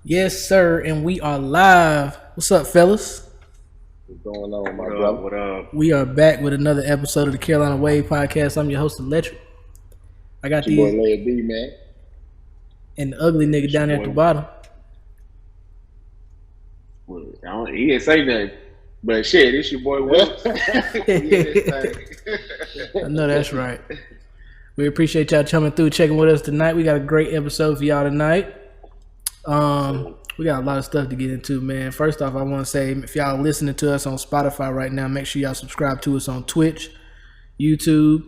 Yes, sir, and we are live. What's up, fellas? What's going on, my What brother? up? What up? We are back with another episode of the Carolina Wave Podcast. I'm your host, Electric. I got It's your boy these Larry B, man. and the ugly nigga down there at the bottom. He didn't say nothing, but shit, it's your boy Will. I know that's right. We appreciate y'all coming through, checking with us tonight. We got a great episode for y'all tonight. We got a lot of stuff to get into, man. First off, I want to say, if y'all listening to us on Spotify right now, make sure y'all subscribe to us on Twitch, YouTube,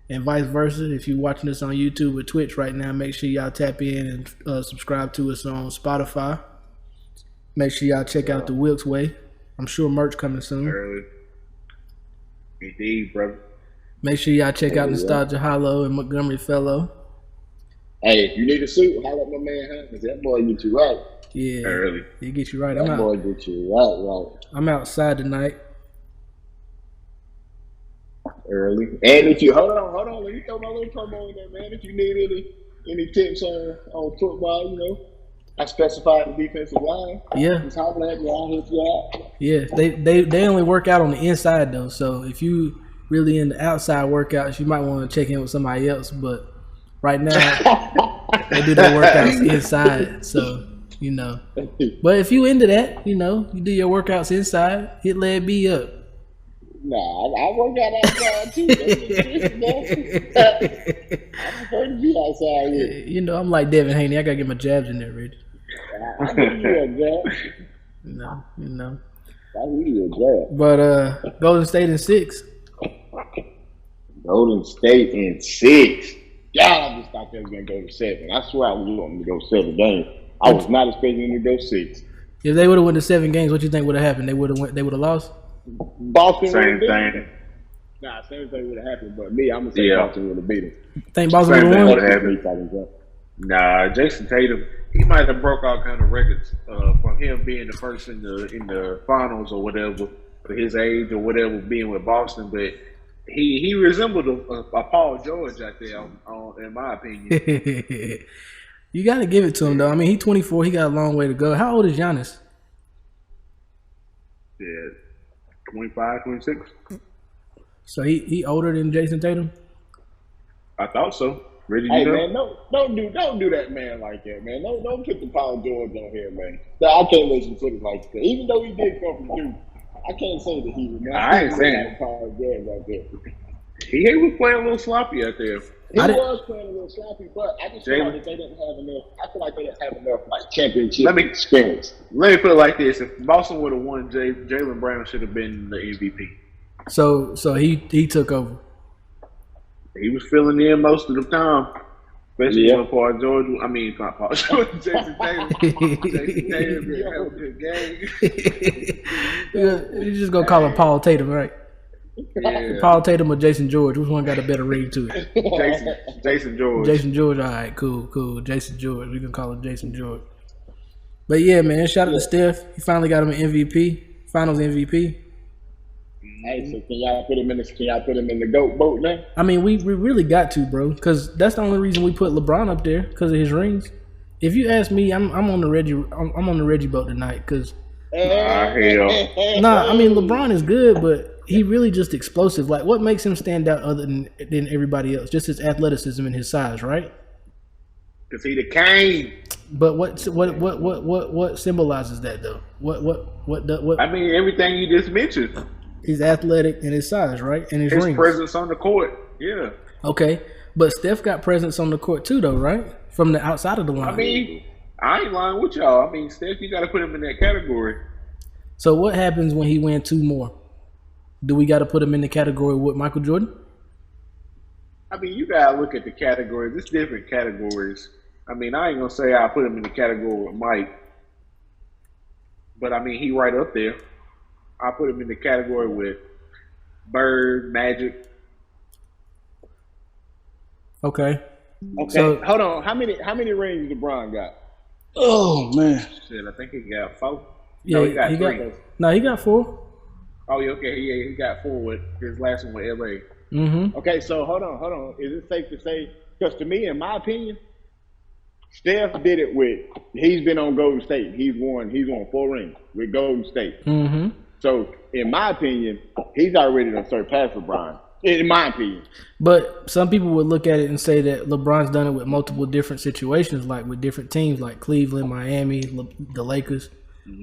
and vice versa. If you're watching us on YouTube or Twitch right now, make sure y'all tap in and subscribe to us on Spotify. Make sure y'all check out the Wilkes Way. I'm sure merch coming soon. Early. Indeed, brother. Make sure y'all check out Nostalgia Hollow and Montgomery Fellow. Hey, if you need a suit, holler at my man Hunt. That boy get you right. Yeah, Early. he get you right. That boy get you right. I'm outside tonight. Early. And if you hold on, let me throw my little promo in there, man. If you need any tips on football, you know, I specify the defensive line. Yeah. Just holler at me, I'll help you out. Yeah, they only work out on the inside though. So if you really in the outside workouts, you might want to check in with somebody else. But right now, they do their workouts inside. So you know. But if you into that, you know, you do your workouts inside. Hit Leg B up. Nah, I work out outside too. I prefer to be outside with you. You know, I'm like Devin Haney. I gotta get my jabs in there, Rich. I need you a jab. You know. I need you a jab. But Golden State in 6. Golden State in 6. God, I just thought they was gonna go to 7. I swear I was wanting to go 7 games. I was not expecting them to go 6. If they would have won the 7 games, what you think would have happened? They would have lost. Boston Same would have thing. beat them. Nah, same thing would have happened. But me, I'm gonna say Boston would have beat them. Think Boston Same would thing have would've won? happened. Nah, Jason Tatum, he might have broke all kind of records from him being the first in the finals or whatever for his age or whatever, being with Boston. But he resembled a Paul George out there, in my opinion. You got to give it to him though. I mean, he's 24. He got a long way to go. How old is Giannis? Yeah, 25, 26. So he older than Jason Tatum. I thought so. Reggie, Hey you know? man, don't do that man like that, man. Don't put the Paul George on here, man. I can't let you put it like that. Even though he did come from Duke, I can't say that he was. I ain't saying Paul George right there. He was playing a little sloppy out there. He was playing a little sloppy, but I just feel like that they didn't have enough. I feel like they didn't have enough like championship experience. Let me put it like this: if Boston would have won, Jaylen Brown should have been the MVP. So he took over. He was filling in most of the time, especially when Paul George. I mean, not Paul George, Jason Tatum. Jason Tatum didn't have a good game. You just gonna call him Paul Tatum, right? Yeah. Paul Tatum or Jason George? Which one got a better ring to it? Jason George. Jason George. All right, cool. Jason George. We can call him Jason George. But yeah, man. Shout out to Steph. He finally got him an MVP, Finals MVP. Hey, so can y'all put him in the GOAT boat now? I mean, we really got to, bro, because that's the only reason we put LeBron up there, because of his rings. If you ask me, I'm on the Reggie boat tonight, because hell. nah, I mean LeBron is good, but he really just explosive. Like, what makes him stand out other than everybody else? Just his athleticism and his size, right? Cause he the king. But what symbolizes that though? What? I mean, everything you just mentioned. He's athletic and his size, right? And his rings. Presence on the court. Yeah. Okay, but Steph got presence on the court too, though, right? From the outside of the line. I mean, I ain't lying with y'all. I mean, Steph, you got to put him in that category. So what happens when he wins 2 more? Do we got to put him in the category with Michael Jordan? I mean, you got to look at the categories. It's different categories. I mean, I ain't going to say I'll put him in the category with Mike. But, I mean, he right up there. I'll put him in the category with Bird, Magic. Okay. So, hold on. How many rings LeBron got? Oh man. Shit, I think he got 4. Yeah, no, he got 3. He got 4. Oh, yeah, okay. Yeah, he got 4 with his last one with LA. Mm-hmm. Okay, so hold on. Is it safe to say? Because to me, in my opinion, Steph did it he's been on Golden State. He's won 4 rings with Golden State. Mm-hmm. So, in my opinion, he's already done surpassed LeBron. In my opinion. But some people would look at it and say that LeBron's done it with multiple different situations, like with different teams, like Cleveland, Miami, the Lakers.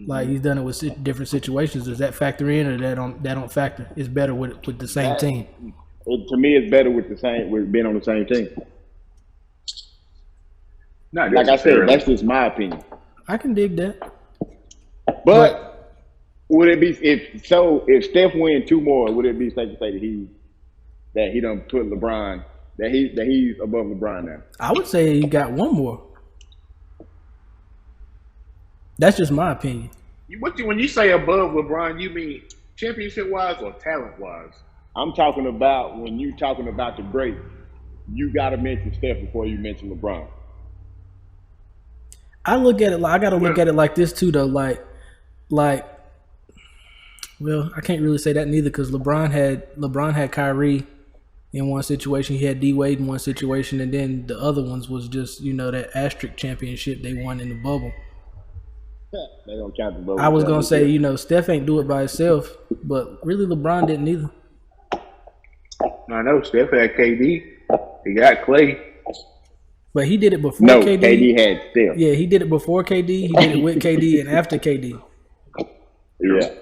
Like he's done it with different situations. Does that factor in, or that don't factor? It's better with the same team. To me, it's better with being on the same team. Not Like I said, necessarily. that's just my opinion. I can dig that. But would it be if Steph wins 2 more? Would it be safe to say that he done put LeBron that he's above LeBron now? I would say he got 1 more. That's just my opinion. When you say above LeBron, you mean championship-wise or talent-wise? I'm talking about when you talking about the great, you got to mention Steph before you mention LeBron. I look at it. I got to look at it like this too, though. Like, well, I can't really say that neither because LeBron had Kyrie in one situation. He had D Wade in one situation, and then the other ones was just that asterisk championship they won in the bubble. They don't count the bubble. I was gonna say, Steph ain't do it by himself, but really LeBron didn't either. I know Steph had KD. He got Clay. But he did it before No, KD. KD had Steph. Yeah, he did it before KD. He did it with KD and after KD. Yeah.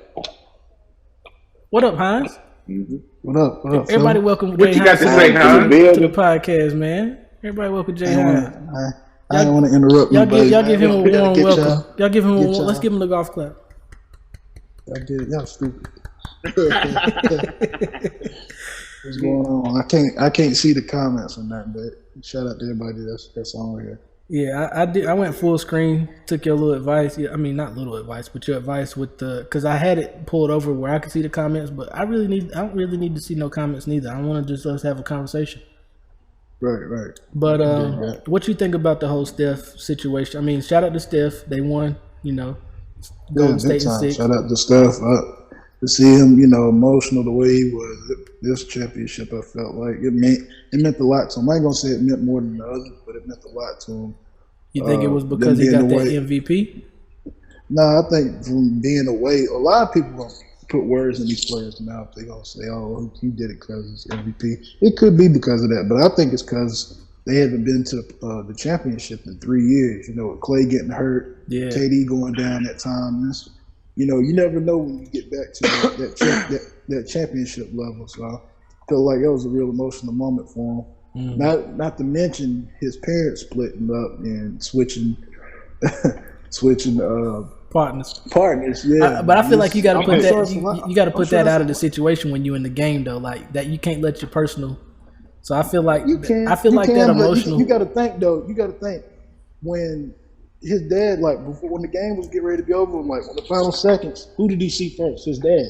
What up, Hines? Mm-hmm. What up? Everybody welcome What Jay you got to Hines say, Hines? to the podcast, man. Everybody welcome Jay Hines. I didn't want to interrupt Y'all you, give him a warm Get welcome. Y'all give him a get warm. y'all. Let's give him the golf clap. Y'all stupid. What's going on? I can't see the comments on that, but shout out to everybody that's on here. Yeah, I did. I went full screen. Took your little advice. Yeah, I mean, not little advice, but your advice with because I had it pulled over where I could see the comments, but I don't really need to see no comments neither. I want to just us have a conversation. Right. But right. what you think about the whole Steph situation? I mean, shout out to Steph. They won. Golden State big in time. 6. Shout out to Steph. To see him, emotional the way he was. This championship, I felt like it meant a lot to him. I ain't gonna say it meant more than the others, but it meant a lot to him. You think it was because he got that MVP? No, I think from being away, a lot of people gonna put words in these players' mouth. They're gonna say, "Oh, he did it because he's MVP." It could be because of that, but I think it's because they haven't been to the championship in 3 years. With Clay getting hurt, Yeah. KD going down that time. You never know when you get back to that championship level. So I feel like that was a real emotional moment for him. Mm-hmm. Not to mention his parents splitting up and switching Partners. Yeah, But I feel like you got to put that. sure You got to put that that's- out of the situation when you're in the game, though. Like that, you can't let your personal. So I feel like You can. I feel you like can, that but emotional. You got to think though. You got to think when his dad, when the game was getting ready to be over, when the final seconds, who did he see first? His dad.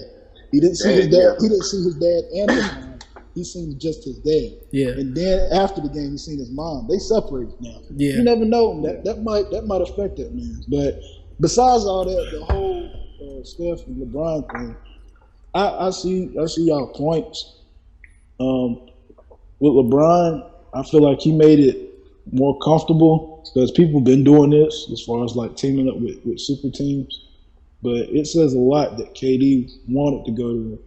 He didn't see his dad. Yeah. He didn't see his dad and his mom. He seen just his dad. Yeah. And then after the game, he seen his mom. They separated now. Yeah. You never know. That might affect that man. But besides all that, the whole Steph and LeBron thing, I see y'all points. With LeBron, I feel like he made it more comfortable because people been doing this as far as teaming up with super teams. But it says a lot that KD wanted to go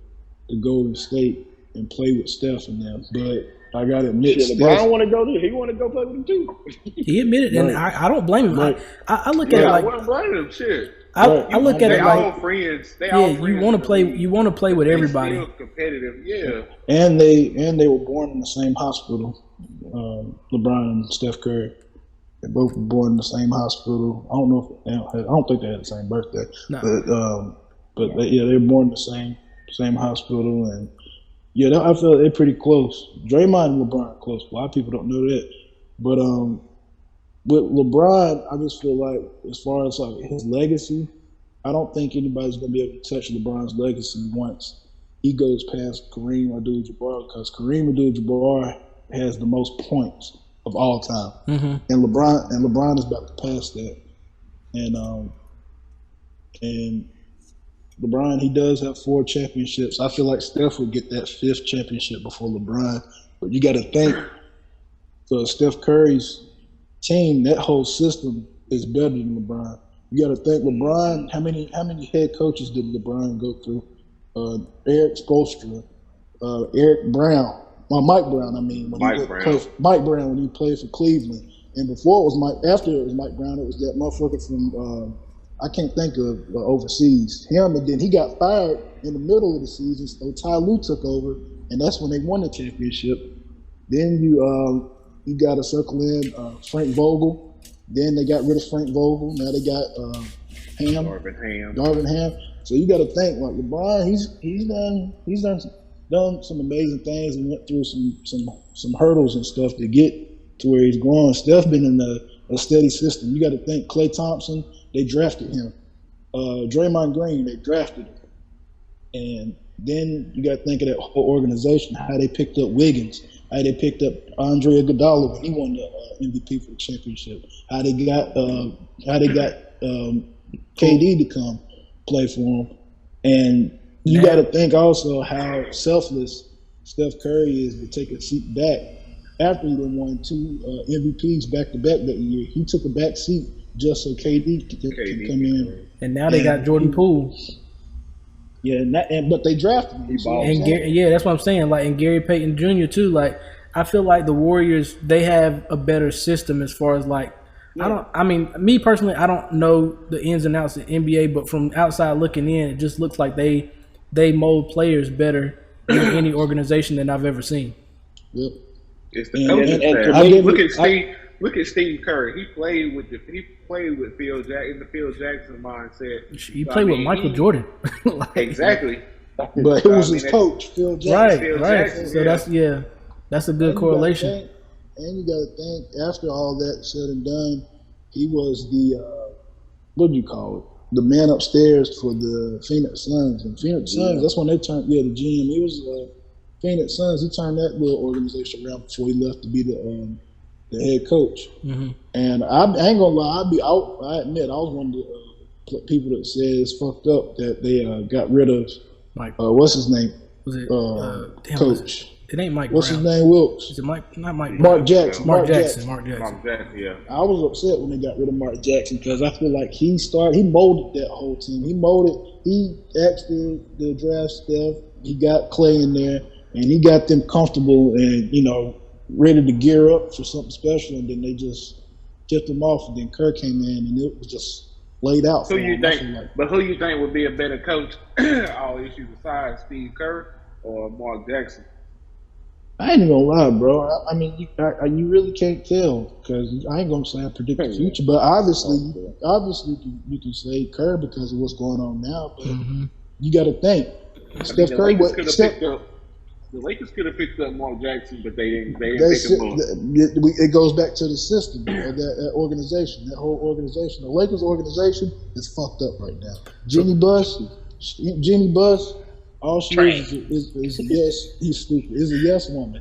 to Golden State and play with Steph and them. But I gotta admit, LeBron want to go there. He want to go play with him too. He admitted, and Right. I don't blame him. Right. I look at it Yeah, I like wasn't blaming him. Shit. I look at They it all like friends. They all yeah, friends you want in to the play. league. You want to play with They everybody. still competitive. Yeah. and they were born in the same hospital. LeBron and Steph Curry. They both were born in the same hospital. I don't think they had the same birthday. No. But they were born in the same hospital, and I feel like they're pretty close. Draymond and LeBron are close. A lot of people don't know that, but with LeBron, I just feel like as far as his legacy, I don't think anybody's gonna be able to touch LeBron's legacy once he goes past Kareem Abdul-Jabbar, because Kareem Abdul-Jabbar has the most points of all time, and LeBron is about to pass that, and LeBron, he does have 4 championships. I feel like Steph would get that 5th championship before LeBron, but you got to think. So Steph Curry's team, that whole system is better than LeBron. You got to think LeBron. How many head coaches did LeBron go through? Eric Spoelstra, Eric Brown, Mike Brown. I mean, Mike Brown. Mike Brown when he played for Cleveland, and before it was Mike. After it was Mike Brown, it was that motherfucker from I can't think of overseas. Him, and then he got fired in the middle of the season. So Ty Lue took over, and that's when they won the championship. Then you got to circle in Frank Vogel. Then they got rid of Frank Vogel. Now they got Ham. Darvin Ham. So you got to think like LeBron. He's done some amazing things and went through some hurdles and stuff to get to where he's going. Steph been in a steady system. You got to think Klay Thompson. They drafted him. Draymond Green. They drafted him. And then you got to think of that whole organization. How they picked up Wiggins. How they picked up Andre Iguodala when he won the MVP for the championship. How they got KD to come play for him. And you got to think also how selfless Steph Curry is to take a seat back after he done won 2 MVPs back to back that year. He took a back seat just so KD can come in. And now they got Jordan Poole. Yeah, but they drafted him. And that's what I'm saying. Like, and Gary Payton Jr. too. Like, I feel like the Warriors, they have a better system as far as like, me personally, I don't know the ins and outs of the NBA, but from outside looking in, it just looks like they mold players better than any organization that I've ever seen. Yep. It's the coaching staff. Look at Steve Kerr. He played with Phil Jackson in the Phil Jackson mindset. He played with Michael Jordan. Exactly. But it was his coach, Phil Jackson. Right. So that's a good correlation. And you got to think, after all that said and done, he was the what do you call it? The man upstairs for the Phoenix Suns. And Phoenix Suns, that's when they turned. The GM. He was Phoenix Suns. He turned that little organization around before he left to be the head coach. Mm-hmm. And I ain't gonna lie, I admit I was one of the people that said it's fucked up that they got rid of Mike. What's his name? Was it coach? It ain't Mike. What's Brown. his name? Wilkes. Is it Mike? Not Mike. Mark Jackson. Mark Jackson. Yeah. I was upset when they got rid of Mark Jackson because I feel like he molded that whole team. He asked the draft Steph. He got Klay in there, and he got them comfortable and ready to gear up for something special. And then they just tipped him off, and then Kerr came in, and it was just laid out. Who you think would be a better coach? All issues aside, Steve Kerr or Mark Jackson? I ain't gonna lie, bro. I mean, you really can't tell because I ain't gonna say I predict the future, but obviously you can say Kerr because of what's going on now. But you got to think, Steph Curry. The Lakers could have picked up Mark Jackson, but they didn't pick him up. It goes back to the system of that organization, that whole organization. The Lakers organization is fucked up right now. Jenny Buss. All she is yes. He's stupid. Is a yes woman.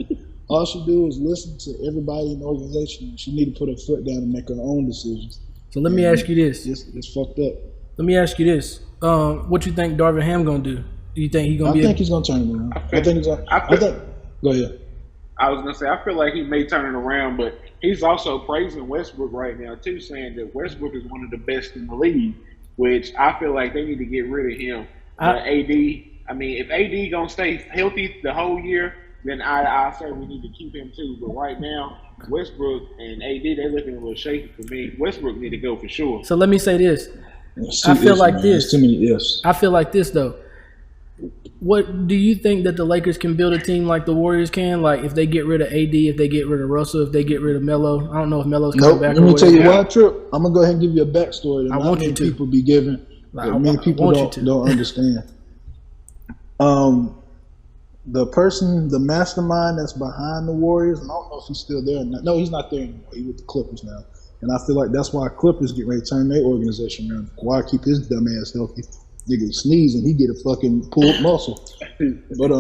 All she do is listen to everybody in the organization. She need to put her foot down and make her own decisions. So let me ask you this: it's fucked up. Let me ask you this: what you think Darvin Ham gonna do? Do you think he's gonna I think he's gonna turn it around. Go ahead. I was gonna say I feel like he may turn it around, but he's also praising Westbrook right now too, saying that Westbrook is one of the best in the league. Which I feel like they need to get rid of him. AD. I mean, if AD gonna stay healthy the whole year, then I say we need to keep him too. But right now, Westbrook and AD, they looking a little shaky for me. Westbrook need to go for sure. So let me say this. I feel like this though. What do you think that the Lakers can build a team like the Warriors can? Like if they get rid of AD, if they get rid of Russell, if they get rid of Melo. I don't know if Melo's coming back. Let me tell you why, Trip. I'm gonna go ahead and give you a backstory that I want you to. People be giving. Many people don't understand. The mastermind that's behind the Warriors, and I don't know if he's still there or not. No, he's not there anymore. He's with the Clippers now. And I feel like that's why Clippers get ready to turn their organization around. Why keep his dumb ass healthy? Nigga sneeze and he get a fucking pulled muscle. But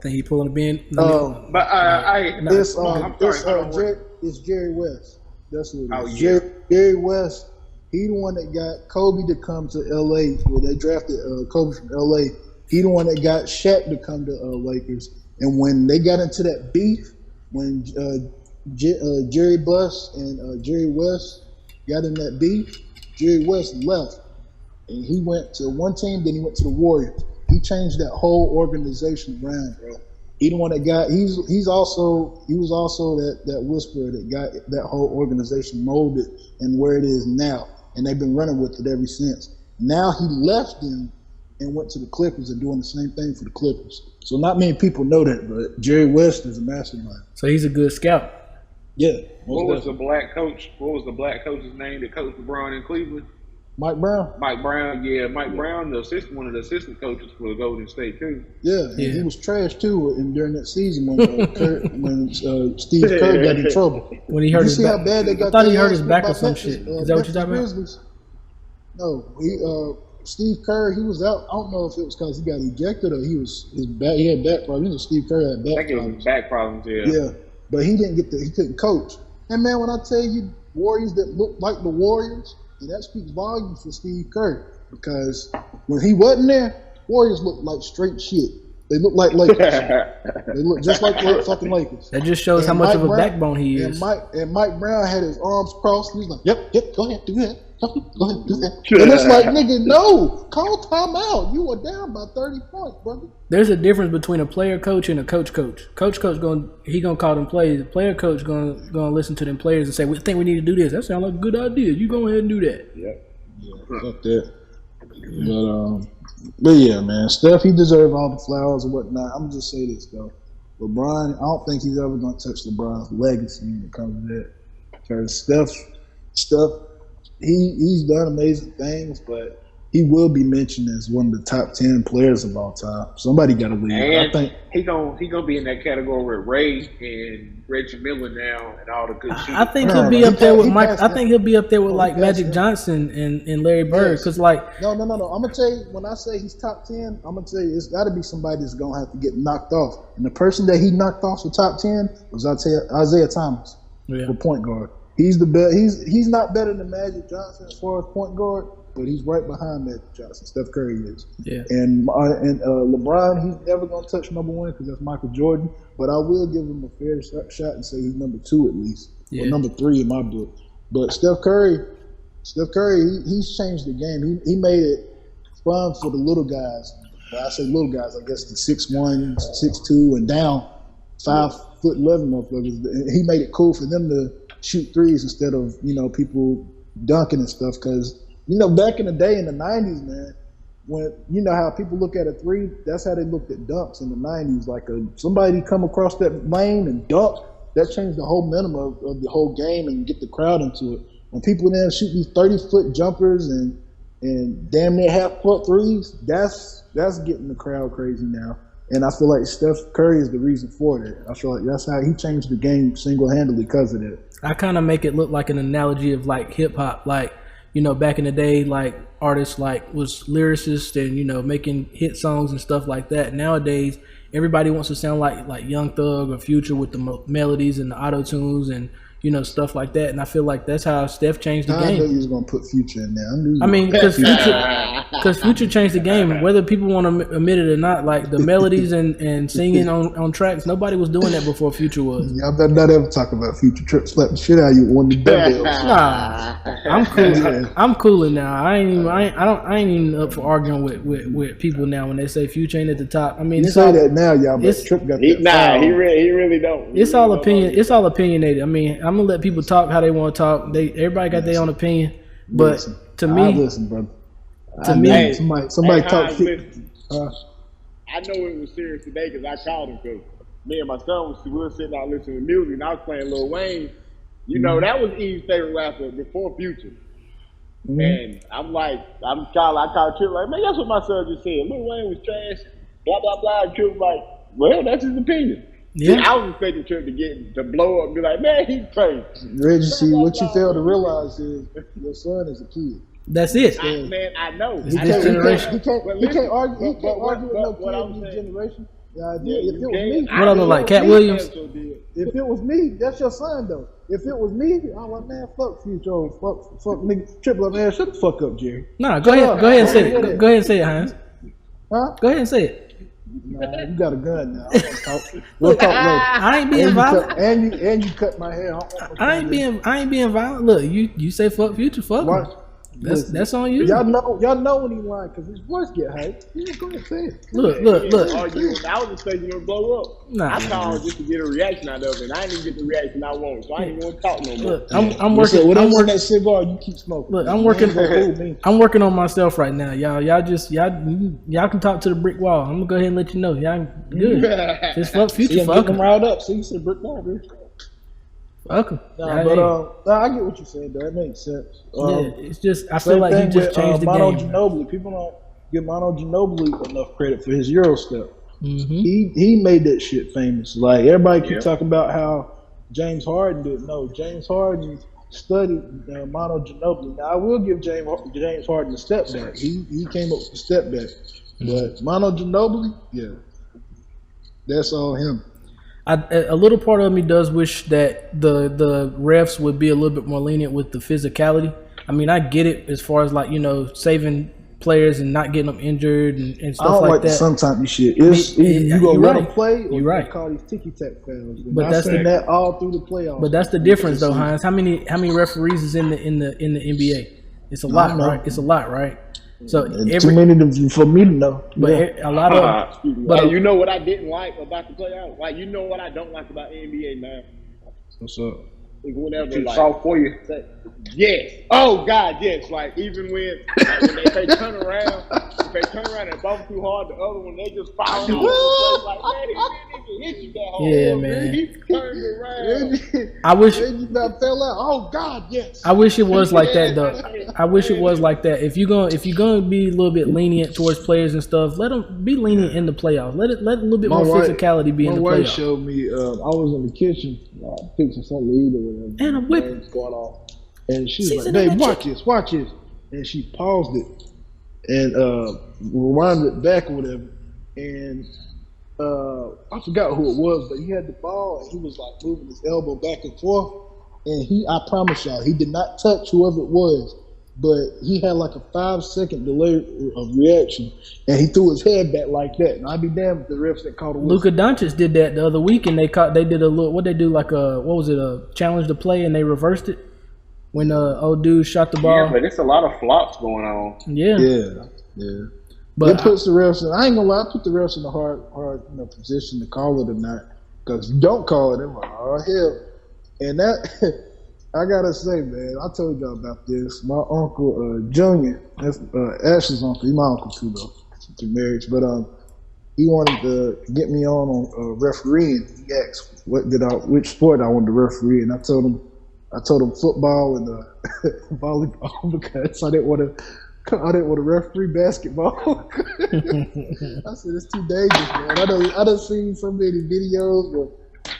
think he pulling a bin. It's Jerry West. That's what it is. Yeah. Jerry West. He the one that got Kobe to come to LA. Where they drafted Kobe from LA. He the one that got Shaq to come to Lakers. And when they got into that beef, when Jerry Buss and Jerry West got in that beef. Jerry West left, and he went to one team. Then he went to the Warriors. He changed that whole organization around, bro. He the one that got. He was also that whisperer that got that whole organization molded and where it is now, and they've been running with it ever since. Now he left them and went to the Clippers and doing the same thing for the Clippers. So not many people know that, but Jerry West is a mastermind. So he's a good scout. Yeah. What was the black coach? What was the black coach's name that coached LeBron in Cleveland? Mike Brown? Mike Brown, yeah. Mike Brown, one of the assistant coaches for Golden State, too. Yeah, and he was trash, too, during that season when Steve Kerr got in trouble. When he hurt his back. How bad they got I thought he hurt his back or some shit. Is that what you're talking about? No, Steve Kerr, he was out. I don't know if it was because he got ejected or he had back problems. You know, Steve Kerr had back problems. I think it was back problems, yeah. Yeah, but he couldn't coach. And, man, when I tell you Warriors that look like the Warriors, and that speaks volumes for Steve Kerr, because when he wasn't there, Warriors looked like straight shit. They look like Lakers. They look just like fucking Lakers. That just shows how much of a backbone he is. And Mike Brown had his arms crossed. He was like, yep, go ahead, do that. Go ahead, do that. And it's like, nigga, no, call timeout. You were down by 30 points, brother. There's a difference between a player coach and a coach. Coach gonna call them plays. The player coach gonna listen to them players and say, we think we need to do this. That sounds like a good idea. You go ahead and do that. Yeah, fuck that. But yeah, man, Steph, he deserves all the flowers and whatnot. I'm just say this though, LeBron, I don't think he's ever gonna touch LeBron's legacy when it comes to that. Because Steph, he's done amazing things, but he will be mentioned as one of the top 10 players of all time. Somebody got to leave. And I think he gonna be in that category with Ray and Reggie Miller now and all the good shit. I think he'll be up there with Mike. I think he'll be up there with like Magic Johnson and Larry Bird. Because like no. I'm gonna tell you, when I say he's top 10, I'm gonna tell you it's got to be somebody that's gonna have to get knocked off. And the person that he knocked off for top 10 was Isaiah Thomas for point guard. He's the best. He's not better than Magic Johnson as far as point guard, but he's right behind Magic Johnson. Steph Curry is. Yeah. And LeBron, he's never gonna touch number 1 because that's Michael Jordan. But I will give him a fair shot and say he's number 2 at least, or number 3 in my book. But Steph Curry, he's changed the game. He made it fun for the little guys. When I say little guys, I guess the 6'1", 6'2", and down, 5'11" motherfuckers. He made it cool for them to shoot threes instead of, people dunking and stuff. Because, back in the day in the 90s, man, when, how people look at a three, that's how they looked at dunks in the 90s. Like somebody come across that lane and dunk, that changed the whole momentum of the whole game and get the crowd into it. When people then shoot these 30-foot jumpers and damn near half-court threes, that's getting the crowd crazy now. And I feel like Steph Curry is the reason for that. I feel like that's how he changed the game single-handedly because of that. I kind of make it look like an analogy of like hip-hop. Like, back in the day, like artists like was lyricists and, making hit songs and stuff like that. Nowadays, everybody wants to sound like Young Thug or Future with the melodies and the auto-tunes and, stuff like that. And I feel like that's how Steph changed the game. I knew you was going to put Future in there. I mean, because Future changed the game. Whether people want to admit it or not, like the melodies and singing on tracks, nobody was doing that before Future was. Y'all better not ever talk about Future. Trip slap the shit out of you on the dumbbells. Nah, I'm cool. I'm cooler now. I ain't even up for arguing with people now when they say Future ain't at the top. I mean, you say that now, y'all. But Trip got that. He really don't. It's all opinion. It's all opinionated. I mean, I'm gonna let people talk how they want to talk. Everybody got their own opinion, but to me, listen, brother. Somebody talk shit. I know it was serious today because I called him because me and my son we were sitting out listening to music and I was playing Lil Wayne. That was Eve's favorite rapper before Future. Mm-hmm. And I called Trip like, man, that's what my son just said. Lil Wayne was trash, blah, blah, blah. And Trip was like, well, that's his opinion. Yeah. I was expecting Trip to blow up and be like, man, he's crazy. Reggie, see, what you fail to realize is your son is a kid. That's it. I know. He can't argue with no kid in this generation. If it was me, what I look like, Cat Williams? If it was me, that's your son though. If it was me, I'm like, man, fuck Future, fuck nigga, Triple up, man, shut the fuck up, Jerry. Nah, go ahead and say it. Go ahead and say it, Hines. Huh? Go ahead and say it. Nah, you got a gun now. We'll talk later. I ain't being violent. And you cut my hair. I ain't being violent. Look, you say fuck Future, fuck him. That's on you. Y'all know when he lying because his voice get hyped. Yeah, go ahead, say it. Look. I was just saying you blow up. Nah. I called just to get a reaction out of it, and I didn't get the reaction I wanted, so I ain't even want to talk no more. Look, I'm working. I'm working that cigar. You keep smoking. Look, I'm working on myself right now, y'all. Y'all can talk to the brick wall. I'm gonna go ahead and let you know, y'all good. Just fuck Future, fuck him. Riled up. So you said brick wall, bitch. Fuck him. I get what you said. That makes sense. It's just I feel like he just changed the Manu game. Ginobili. People don't give Manu Ginobili enough credit for his Euro step. Mm-hmm. He made that shit famous. Like everybody keep talking about how James Harden did. No, James Harden studied Manu Ginobili. Now I will give James Harden a step back. He came up with a step back, but Manu Ginobili, that's all him. A little part of me does wish that the refs would be a little bit more lenient with the physicality. I mean, I get it as far as like, saving players and not getting them injured and stuff I don't like that. Some type of shit. You gonna let them play, or you're right. You call these ticky-tack fouls. But that's that all through the playoffs. But that's the difference, though, Hines. How many referees is in the NBA? It's a lot, right? It's a lot, right? So too many for me to know. But a lot of. But you know what I didn't like about the playoffs? Like, you know what I don't like about the NBA, man? What's up? Is whenever Too soft for you. Yes. Oh God, yes. Like even when they turn around, if they turn around and bump too hard, the other one they just fall off. Like, man, he hit you that hard. Yeah, man. He turned around. I wish you not fell out. Oh God, yes. I wish it was like that though. I wish it was like that. If you're gonna be a little bit lenient towards players and stuff, let them be lenient in the playoffs. Let a little bit more physicality be in the playoffs. My wife showed me. I was in the kitchen fixing something to eat or whatever. And a whip going on, and she was like, "Babe, watch this," and she paused it and rewinded it back or whatever, and I forgot who it was, but he had the ball and he was like moving his elbow back and forth, and I promise y'all, he did not touch whoever it was, but he had like a 5-second delay of reaction, and he threw his head back like that. And I'd be damned if the refs that called a whistle. Luka Doncic did that the other week, and they did a little. What they do, like a challenge to play, and they reversed it when old dude shot the ball. Yeah, but it's a lot of flops going on. Yeah. But it puts the refs in. I ain't gonna lie, I put the refs in a hard position to call it or not. Because if you don't call it, they're like, oh hell. And that. I gotta say, man, I told y'all about this. My uncle Junior, that's Ashley's uncle. He's my uncle too, though, through marriage. But he wanted to get me on refereeing. He asked which sport I wanted to referee, and I told him football and volleyball because I didn't want to referee basketball. I said it's too dangerous, man. I done seen so many videos where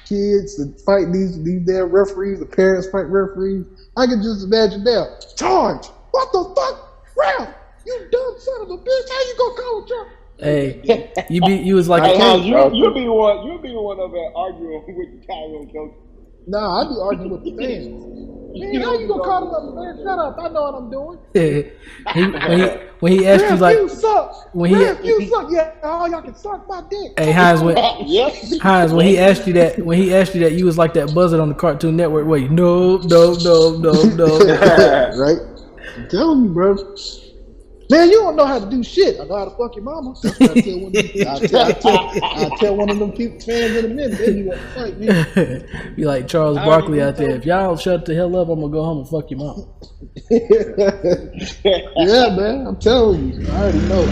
kids and fight these damn referees, the parents fight referees. I can just imagine now. Charge! What the fuck? Ralph! You dumb son of a bitch! How you gonna call a charge? Hey, you was like you'll be one of that arguing with the Tyrone coach. Nah, I be arguing with the fans. Man, how you gonna call another man? Shut up! I know what I'm doing. when he asked you like, you suck. You suck. Yeah, all y'all can suck my dick. Hey Hines, when he asked you that, you was like that buzzard on the Cartoon Network. Wait, no. Right? I'm telling you, bro. Man, you don't know how to do shit. I know how to fuck your mama. That's what I'll tell one of them people, fans in a minute. Then you want to fight me. Be like Charles Barkley out there. If y'all shut the hell up, I'm going to go home and fuck your mama. Yeah, man. I'm telling you. I already know.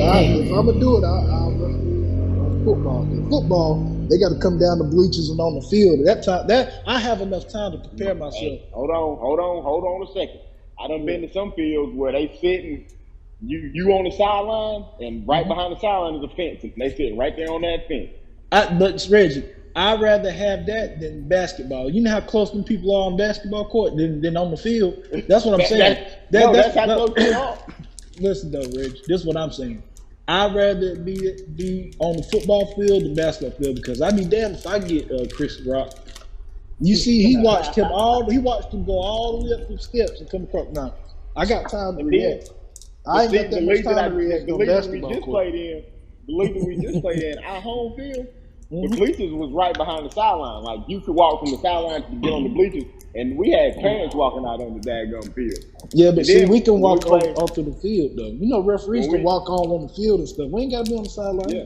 If I'm going to do it, I'll run football. In football, they got to come down the bleachers and on the field. At that time, I have enough time to prepare myself. Hey, hold on a second. I done been to some fields where they sitting, you on the sideline, and right behind the sideline is a fence, and they sitting right there on that fence. But Reggie, I'd rather have that than basketball. You know how close them people are on basketball court than on the field. That's what I'm saying. That's how close they are. Listen though, Reggie, this is what I'm saying. I'd rather be on the football field than basketball field because I'd be damned if I get Chris Rock. You see, he watched him go all the way up the steps and come across. Now, I got time to react. I ain't got that much time to react on basketball court. bleachers we just played at our home field, the bleachers was right behind the sideline. Like you could walk from the sideline to get on the bleachers, and we had parents walking out on the daggum field. Yeah, but And see, then we can walk when we played- off to the field though. You know, referees When can walk on the field and stuff. We ain't got to be on the sideline. Yeah.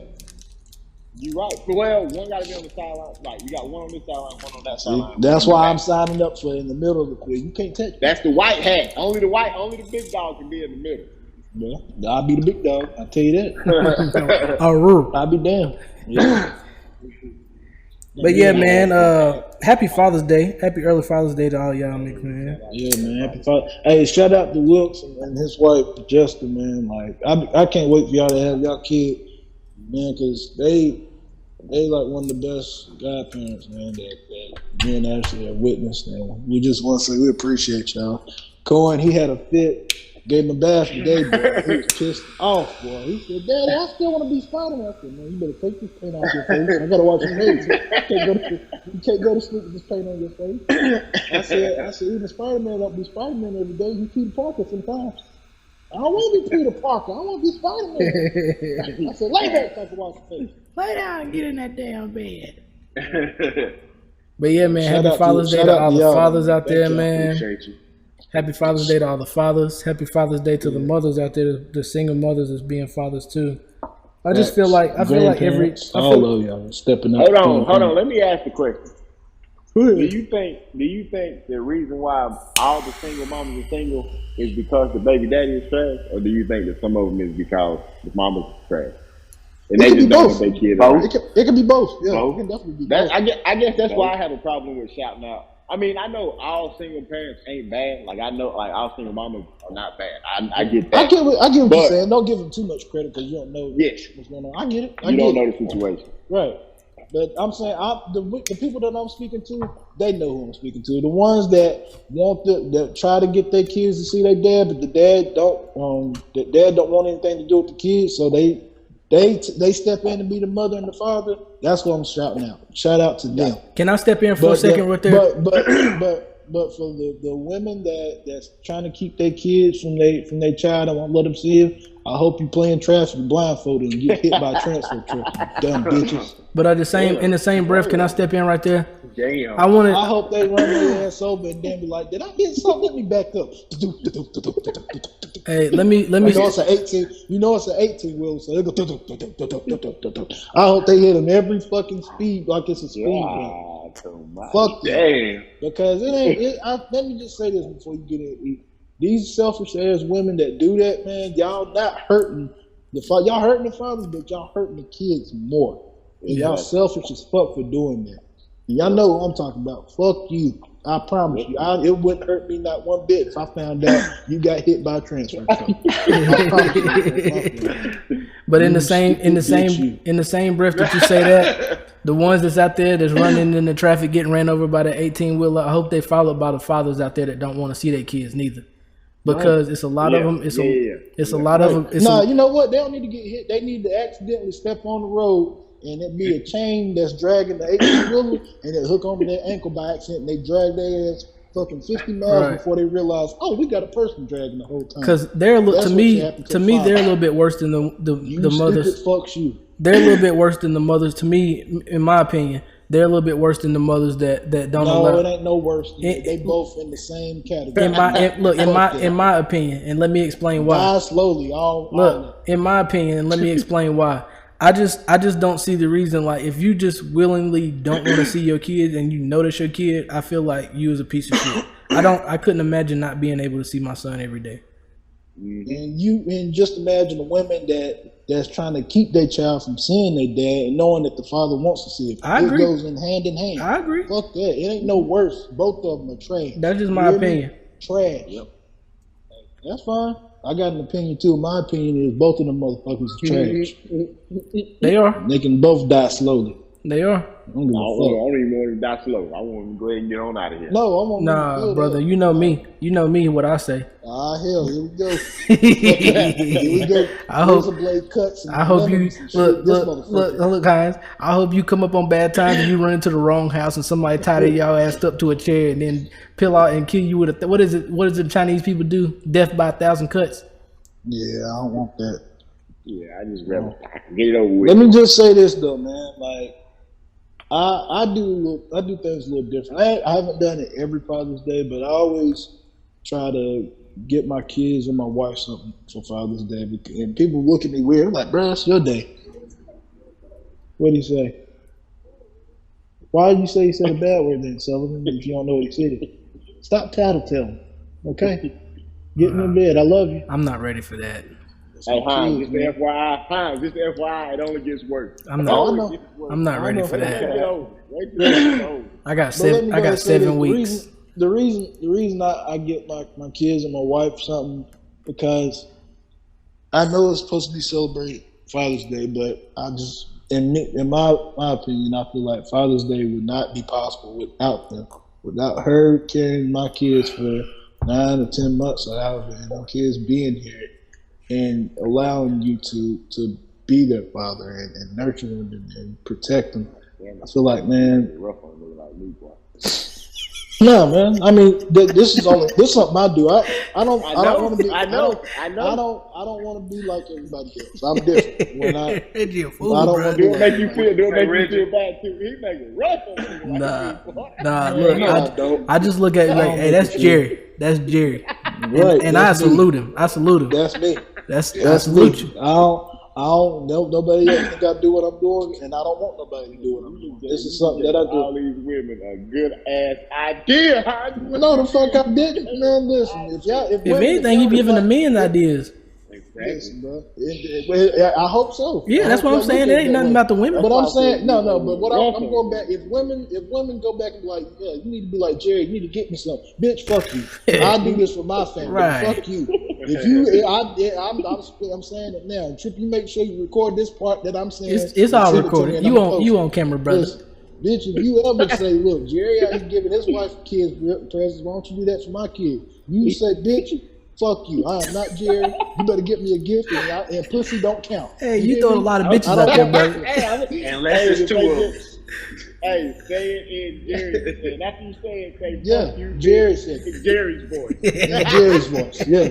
You right. Well, one got to be on the sideline. Like you got one on this sideline, one on that sideline. That's why I'm signing up for in the middle of the field. You can't touch me. That's the white hat. Only the big dog can be in the middle. Yeah, I'll be the big dog. I'll tell you that. I'll be damned. Yeah. But yeah, man. Happy Father's Day. Happy early Father's Day to all y'all, man. Yeah, man. Happy Father. Hey, shout out to Wilkes and his wife Justin, man. Like, I can't wait for y'all to have y'all kid, man, because they like one of the best godparents, man, that me and Ashley have witnessed. And we just want to say we appreciate y'all. Cohen, he had a fit. Gave him a bath today, boy. He was pissed off, boy. He said, "Daddy, I still want to be Spider-Man." I said, "Man, you better take this paint off your face. I gotta watch your face. You can't go to sleep with this paint on your face." I said, even Spider-Man don't be Spider-Man every day. You Peter Parker sometimes. I don't want to be Peter Parker. I want to be Spider-Man. I said, "Lay back so I can watch your face." Lay down and get in that damn bed. But yeah, man. Shout Happy out Father's to- Day shout to out all to the y'all, fathers man. out there, Thank y'all. man. Appreciate you. Happy Father's Day to all the fathers. Happy Father's Day to the mothers out there, the single mothers as being fathers too. I just feel like Grandparents, all of y'all stepping up. Hold on. Let me ask the question. Do you think the reason why all the single mamas are single is because the baby daddy is trash, or do you think that some of them is because the mamas are trash and they It can just be don't both. want their kids It around? can be both. Yeah, Both? it can definitely be That, both. I guess that's why I have a problem with shouting out. I mean, I know all single parents ain't bad. Like I know, like all single mamas are not bad. I get that. I get what you're But- saying. Don't give them too much credit because you don't know Yes. what's going on. I get it. You don't know the situation. Right. But I'm saying the people that I'm speaking to, they know who I'm speaking to. The ones that that try to get their kids to see their dad, but the dad don't want anything to do with the kids, so they step in to be the mother and the father. That's what I'm shouting out. Shout out to them. Can I step in for a second right there? But for the women that's trying to keep their kids from their child and won't let them see it, I hope you playing traffic blindfolded and get hit by a transfer truck, you dumb bitches. But in the same breath, can I step in right there? Damn. I hope they run their ass over and then be like, "Did I hit something? Let me back up." Hey, let me. You know it's an 18. You know it's an 18 wheel, so they go. I hope they hit them every fucking speed like it's a speed bump. Fuck that. Damn. Because it ain't. Let me just say this before you get in. These selfish ass women that do that, man, y'all not hurting y'all hurting the fathers, but y'all hurting the kids more. And y'all selfish as fuck for doing that. And y'all know what I'm talking about. Fuck you. I promise you. It wouldn't hurt me not one bit if I found out you got hit by a transfer truck. I promise you. But in the same breath that you say that, the ones that's out there that's running in the traffic getting ran over by the 18-wheeler, I hope they followed by the fathers out there that don't want to see their kids neither. Because it's a lot of them. It's a lot of them. You know what? They don't need to get hit. They need to accidentally step on the road and it be a chain that's dragging the 18-wheeler and it hook onto their ankle by accident and they drag their ass fucking 50 miles before they realize, oh, we got a person dragging the whole time. Because they're to me they're a little bit worse than the mothers. Fucks you. They're a little bit worse than the mothers. To me, in my opinion, they're a little bit worse than the mothers that don't No, allow. it ain't no worse. They both in the same category. In my opinion, and let me explain why. Die slowly. In my opinion, and let me explain why. I just don't see the reason. Like, if you just willingly don't want to see your kid and you notice your kid, I feel like you is a piece of shit. I couldn't imagine not being able to see my son every day. And just imagine the women that's trying to keep their child from seeing their dad and knowing that the father wants to see it. I agree. It goes in hand. I agree. Fuck that. It ain't no worse. Both of them are trash. That's just my opinion. Trash. Yep. That's fine. I got an opinion too. My opinion is both of them motherfuckers are trash. They are. They can both die slowly. They are. I don't even want to die slow. I want to go ahead and get on out of here. No, I want Nah, brother. You know me. You know me. What I say. Hell, here we go. Here we go. I hope you look, guys. I hope you come up on bad times and you run into the wrong house and somebody tie y'all ass up to a chair and then peel out and kill you with a what is it? What does the Chinese people do? Death by 1,000 cuts. Yeah, I don't want that. Yeah, I just rather get it over with. Let me just say this though, man. Like, I do things a little different. I haven't done it every Father's Day, but I always try to get my kids and my wife something for Father's Day. And people look at me weird, like, bro, it's your day. What do you say? Why did you say he said a bad word then, Sullivan, if you don't know what he said? Stop tattletelling, okay? Get in bed. I love you. I'm not ready for that. Hey, Hines, just FYI, it only gets worse. I'm not ready for that. I got 7 weeks. The reason I get my kids and my wife something, because I know it's supposed to be celebrated Father's Day, but I just, in my opinion, I feel like Father's Day would not be possible without them, without her carrying my kids for 9 or 10 months or however, and my kids being here and allowing you to be their father and nurture them and protect them. I feel like, man. No, man. I mean, this is something I do. I don't want to be. I don't want to be like everybody else. I'm different. When I don't want to make you feel bad too. He make it rough on me. Nah. Look, I just look at it like, hey, that's Jerry. That's Jerry. Right. And I salute him. That's me. I salute you. I don't. Nobody else got to do what I'm doing, and I don't want nobody to do what I'm doing. This is something that I do. All these women a good ass idea. No, the fuck I didn't, man. Listen, if anything, you giving the men ideas. Listen, bro. I hope so. Yeah, that's what I'm saying. It ain't nothing about the women. But I'm saying no. But what I'm going back. If women go back and be like, yeah, you need to be like Jerry. You need to get me something. Bitch, fuck you. I do this for my family. Right. Fuck you. If you, I'm saying it now. Trip, you make sure you record this part that I'm saying. It's all recorded. You on camera, brother. Listen, bitch, if you ever say, look, Jerry out here giving his wife kids presents, why don't you do that for my kids? You say, bitch, fuck you. I am not Jerry. You better get me a gift, and pussy don't count. Hey, you throw a lot of bitches out there, brother. Unless it's 2 of them. Hey, say it in Jerry's voice. After you say it, say yeah, fuck you. Jerry said it. Jerry's voice. Jerry's voice, yeah.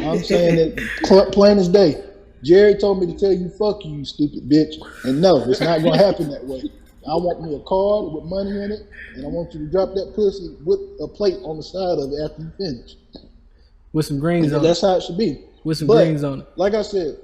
I'm saying it plain as day. Jerry told me to tell you, fuck you, you stupid bitch. And no, it's not going to happen that way. I want me a card with money in it, and I want you to drop that pussy with a plate on the side of it after you finish. With some greens on it. That's how it should be. With some greens on it. Like I said,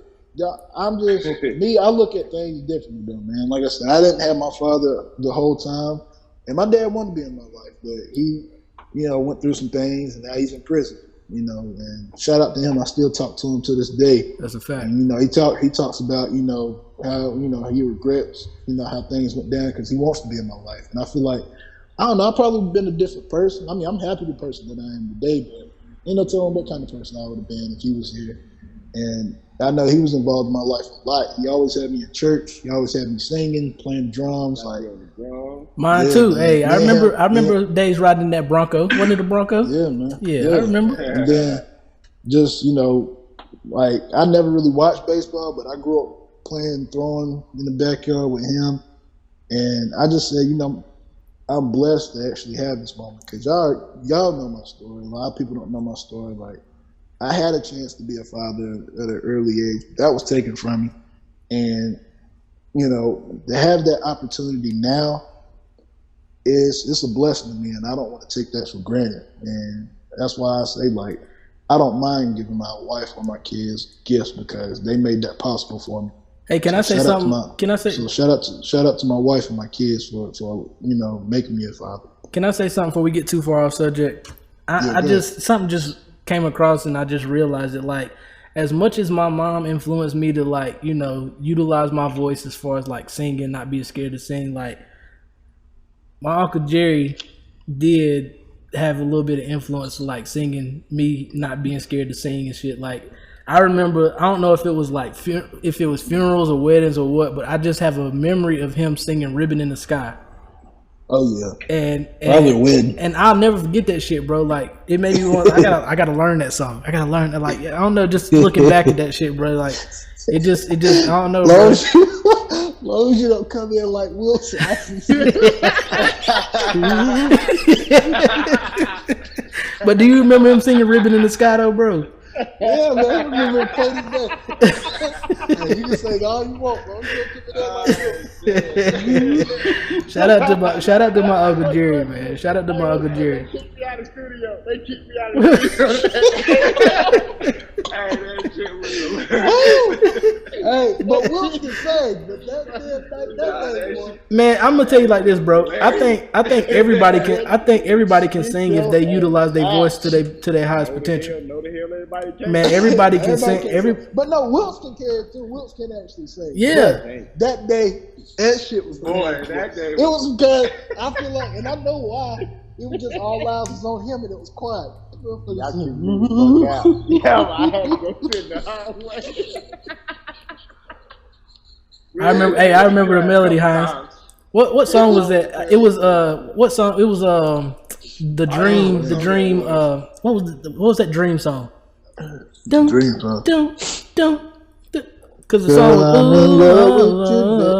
I'm just me. I look at things differently, though, man. Like I said, I didn't have my father the whole time, and my dad wanted to be in my life, but he, went through some things, and now he's in prison. And shout out to him. I still talk to him to this day. That's a fact. And he talks about how he regrets how things went down because he wants to be in my life, and I feel like I don't know. I've probably been a different person. I mean, I'm happy the person that I am today, but ain't no telling what kind of person I would have been if he was here. And I know he was involved in my life a lot. He always had me in church. He always had me singing, playing drums. Mine too. Man. Hey, I remember days riding that Bronco. Wasn't it a Bronco? Yeah, man. Yeah, I remember. And then just, like I never really watched baseball, but I grew up throwing in the backyard with him. And I just said, I'm blessed to actually have this moment because y'all know my story. A lot of people don't know my story. Like, I had a chance to be a father at an early age. That was taken from me. And, to have that opportunity now it's a blessing to me, and I don't want to take that for granted. And that's why I say, like, I don't mind giving my wife or my kids gifts because they made that possible for me. Hey, can I say something? Can I say? So shout out to my wife and my kids for making me a father. Can I say something before we get too far off subject? Something just came across and I just realized it. Like, as much as my mom influenced me to utilize my voice as far as like singing, not being scared to sing. Like, my Uncle Jerry did have a little bit of influence, like singing, me not being scared to sing and shit. Like, I remember, I don't know if it was like, if it was funerals or weddings or what, but I just have a memory of him singing "Ribbon in the Sky." Oh yeah, and probably win. And I'll never forget that shit, bro. Like, it made me want. I gotta learn that song. I gotta learn that. Like, I don't know, just looking back at that shit, bro. Like, it just I don't know, bro. Long as you don't come in like Wilson. But do you remember him singing "Ribbon in the Sky" though, bro? Yeah, man, I remember Katie May. Hey, you can say all you want, bro. You gonna keep it that Shout out to my Uncle Jerry, man. Shout out to my Uncle Jerry. They kicked me out of the studio. They kicked me out of the studio. Hey, that shit was Hey, but Wilkes can sing, but that Man, I'm gonna tell you like this, bro. I think everybody can sing if they utilize their voice to their highest potential. No, the hell everybody can. Man, everybody can sing. But no, Wilkes can carry it too. Wilkes can actually sing. Yeah. But that day, that shit was Boy, that day. It was good. I feel like, and I know why. It was just all eyes was on him, and it was quiet. Y'all keep me the fuck out. Yeah, I had to go sit in the hallway. I remember the melody, Hines. What song was that? It was what song? It was the dream. What was that dream song? Dream song. Because the song was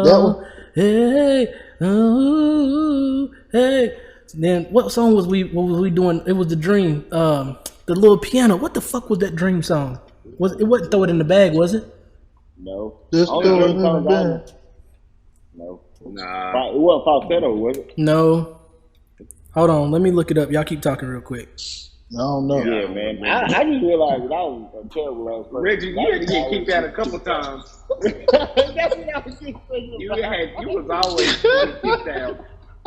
that one. Hey, oh, hey. Then what song was we doing? It was the dream. The little piano. What the fuck was that dream song? It wasn't Throw It in the Bag, was it? No. Just throw it in the bag. No. Nah. It wasn't falsetto, was it? No. Hold on, let me look it up. Y'all keep talking real quick. I don't know. Yeah, man. I just realized that I was a terrible ass person. Reggie, you had to get kicked out a couple times. That's what I was just thinking You about. was always getting kicked out.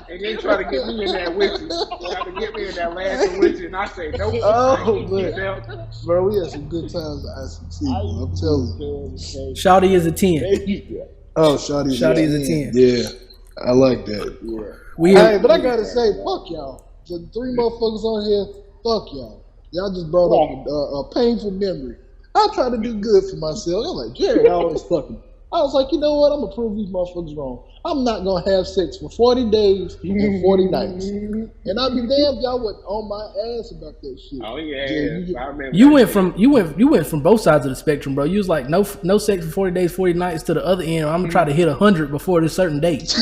And they try to get me in that with you. Try to get me in that last with you. And I say, nope. Oh, man. Bro, we had some good times at ICT. I'm telling you. Shawty is a 10. Oh, Shawty is a 10. Yeah, I like that. Yeah. Hey, but I gotta say, fuck y'all. The three motherfuckers on here, fuck y'all. Y'all just brought up a painful memory. I try to do good for myself. I'm like, Jerry always fucking. I was like, you know what? I'm gonna prove these motherfuckers wrong. I'm not gonna have sex for 40 days and 40 nights. And I'd be damned y'all wasn't on my ass about that shit. Oh yeah, I remember. You went from both sides of the spectrum, bro. You was like no sex for 40 days, 40 nights to the other end. I'm gonna try to hit 100 before this certain date.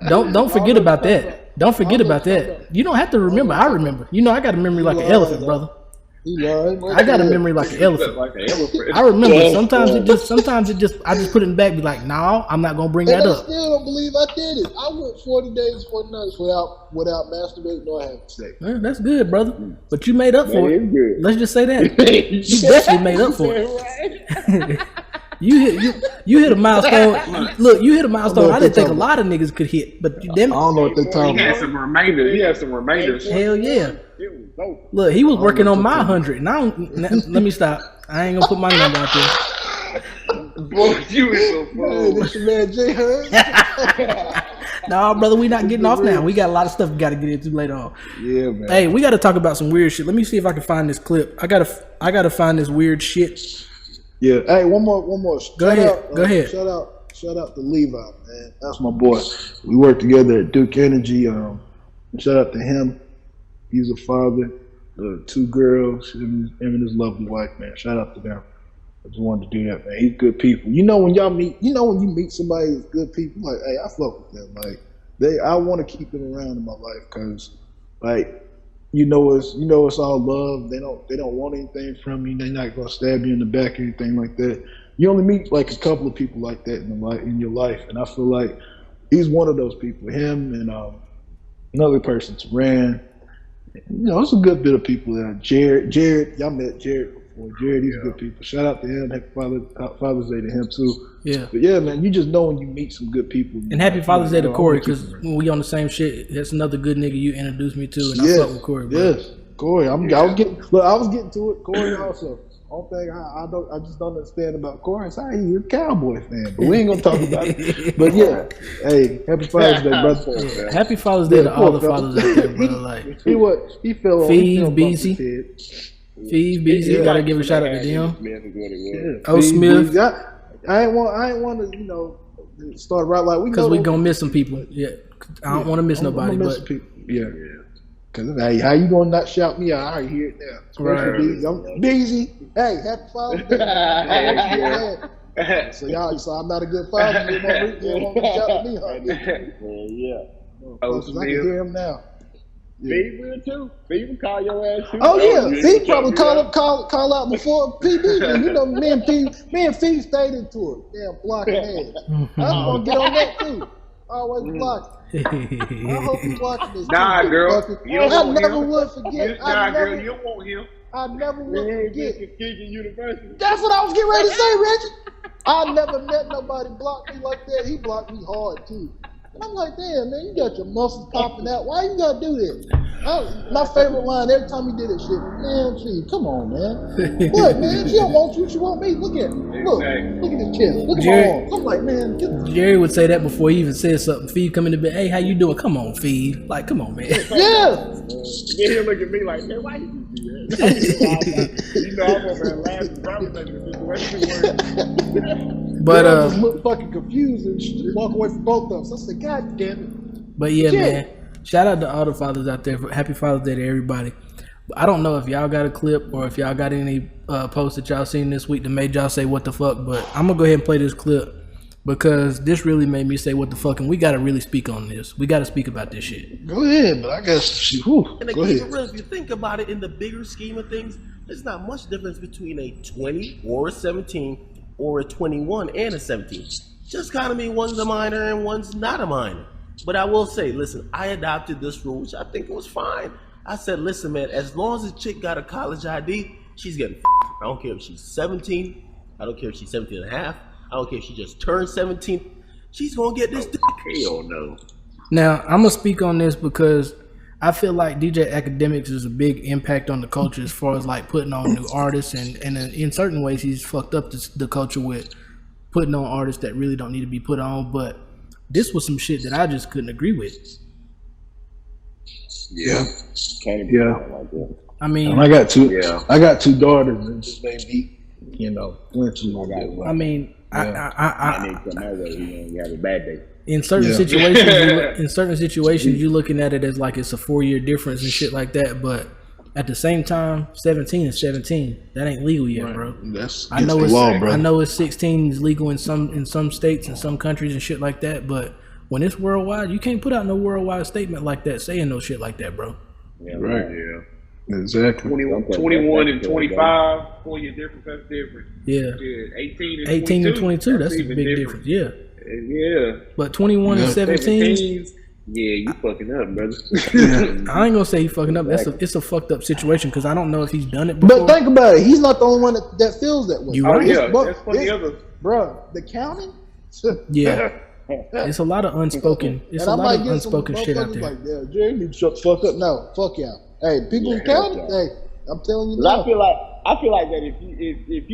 Don't forget about that. Don't forget about that. You don't have to remember. I remember. You know, I got a memory like an elephant, brother. I got a memory like an elephant. I remember. Sometimes it just. I just put it in the back. Be like, no, I'm not gonna bring that up. I still don't believe I did it. I went 40 days, 40 nights without masturbating or having sex. Man, that's good, brother. But you made up for That it. is good. Let's just say that you definitely made up for it. You hit a milestone. Look, you hit a milestone. I didn't think a lot of niggas could hit, but you damn I it. don't know what they're He talking had about. some remainders. He had some remainders. Hell yeah. It was dope. Look, he was working on my 100. And I don't. Let me stop. I ain't gonna put my number out there. Boy, you was so Hey, fool. this your man Jay Hurd. No, brother, we not getting off now. We got a lot of stuff we got to get into later on. Yeah, man. Hey, we got to talk about some weird shit. Let me see if I can find this clip. I gotta find this weird shit. Yeah. Hey, one more. Go ahead. Shout out to Levi, man. That's my boy. We work together at Duke Energy. Shout out to him. He's a father, 2 girls, him and his lovely wife, man. Shout out to them. I just wanted to do that, man. He's good people. You know when you meet somebody who's good people, like, hey, I fuck with them. Like, I want to keep them around in my life because, like, it's all love. They don't want anything from you. They're not gonna stab you in the back or anything like that. You only meet like a couple of people like that in your life, and I feel like he's one of those people. Him and another person, Saran. You know, it's a good bit of people there. Jared, y'all met Jared before. Jared, he's good people. Shout out to him. Happy Father's Day to him too. Yeah. But yeah, man, you just know when you meet some good people. And happy Father's Day to Corey, because we on the same shit. That's another good nigga you introduced me to, and I fuck with Corey, bro. Yes, Corey. I was getting to it. Corey also. Only thing I just don't understand about Corey is he's a Cowboy fan, but we ain't gonna talk about it. But yeah, hey, happy Father's Day, brother. Happy Father's Day to all the fathers out there, bro. Like, he fell on Feeve, his BZ. Feeve, BZ, gotta give a shout out to them. Oh, Smith. I ain't want to, start right like we Because we gonna miss some people. Yeah, I don't want to miss nobody, but people. Yeah. Cause hey, how you gonna not shout me out? I already hear it now. Right. I'm busy. Hey, happy Father's Day. So I'm not a good father. You won't reach out to me, huh? Yeah. I can hear him now. Fee will too. Fee will call your ass too. Oh yeah, Fee probably call out before PB. And you know, me and Fee stayed into it. Damn, blocking ass. I'm gonna get on that too. Always blocking. I hope you watching this. Nah, girl. I never would forget. Girl, you don't want him. I never would forget. University. That's what I was getting ready to say, Reggie. I never met nobody block me like that. He blocked me hard too. And I'm like, damn, man, you got your muscles popping out. Why you gotta do that? My favorite line every time he did that shit, man, gee, come on, man. What, man? She don't want you, she want me. Look at me. Look at this chest. Look at my arms. I'm like, man, Jerry would say that before he even said something. Fee come in the bed, hey, how you doing? Come on, Fee. Like, come on, man. Yeah. Then he'll look at me like, man, why you do that? You know, I'm over there laughing, probably making the situation worse. But I just look fucking confused and walk away from both of us. I said, God damn it. But yeah, man. Shout out to all the fathers out there. Happy Father's Day to everybody. I don't know if y'all got a clip or if y'all got any posts that y'all seen this week that made y'all say what the fuck, but I'm going to go ahead and play this clip because this really made me say what the fuck, and we got to really speak on this. We got to speak about this shit. Go ahead, but I guess, And go ahead. real, if you think about it in the bigger scheme of things, there's not much difference between a 20 or a 17 or a 21 and a 17. Just kind of mean one's a minor and one's not a minor. But I will say, listen, I adopted this rule, which I think was fine. I said, listen, man, as long as the chick got a college ID, she's getting I don't care if she's 17. I don't care if she's 17 and a half. I don't care if she just turned 17. She's going to get this dick. Hell no. Now, I'm going to speak on this because I feel like DJ Academics is a big impact on the culture as far as like putting on new artists. And in certain ways, he's fucked up the culture with putting on artists that really don't need to be put on. But this was some shit that I just couldn't agree with. Yeah. I mean, I got two daughters, and it just made me, flinch. I mean, I need to come my way. You have a bad day. in certain situations, you're looking at it as like it's a 4-year difference and shit like that. But at the same time, 17 is 17. That ain't legal yet, bro. That's I know the it's law, bro. I know it's 16 is legal in some states and some countries and shit like that. But when it's worldwide, you can't put out no worldwide statement like that saying no shit like that, bro. Yeah, Right. Yeah. Exactly. 21 and 25, 4-year difference, that's different. Yeah. 18 and 22, that's a even big difference. Yeah. Yeah. But 21 and 17, yeah, you fucking up, brother. I ain't gonna say he fucking up. It's a fucked up situation because I don't know if he's done it before. But think about it. He's not the only one that feels that way. You Oh right. yeah, there's plenty others. Bro, the county? Yeah. It's a lot of unspoken. It's a lot of unspoken shit out there. Like, yeah, Jerry, you shut the fuck up. No, fuck y'all. Hey, people in the county. Hey, I'm telling you now. I feel like that if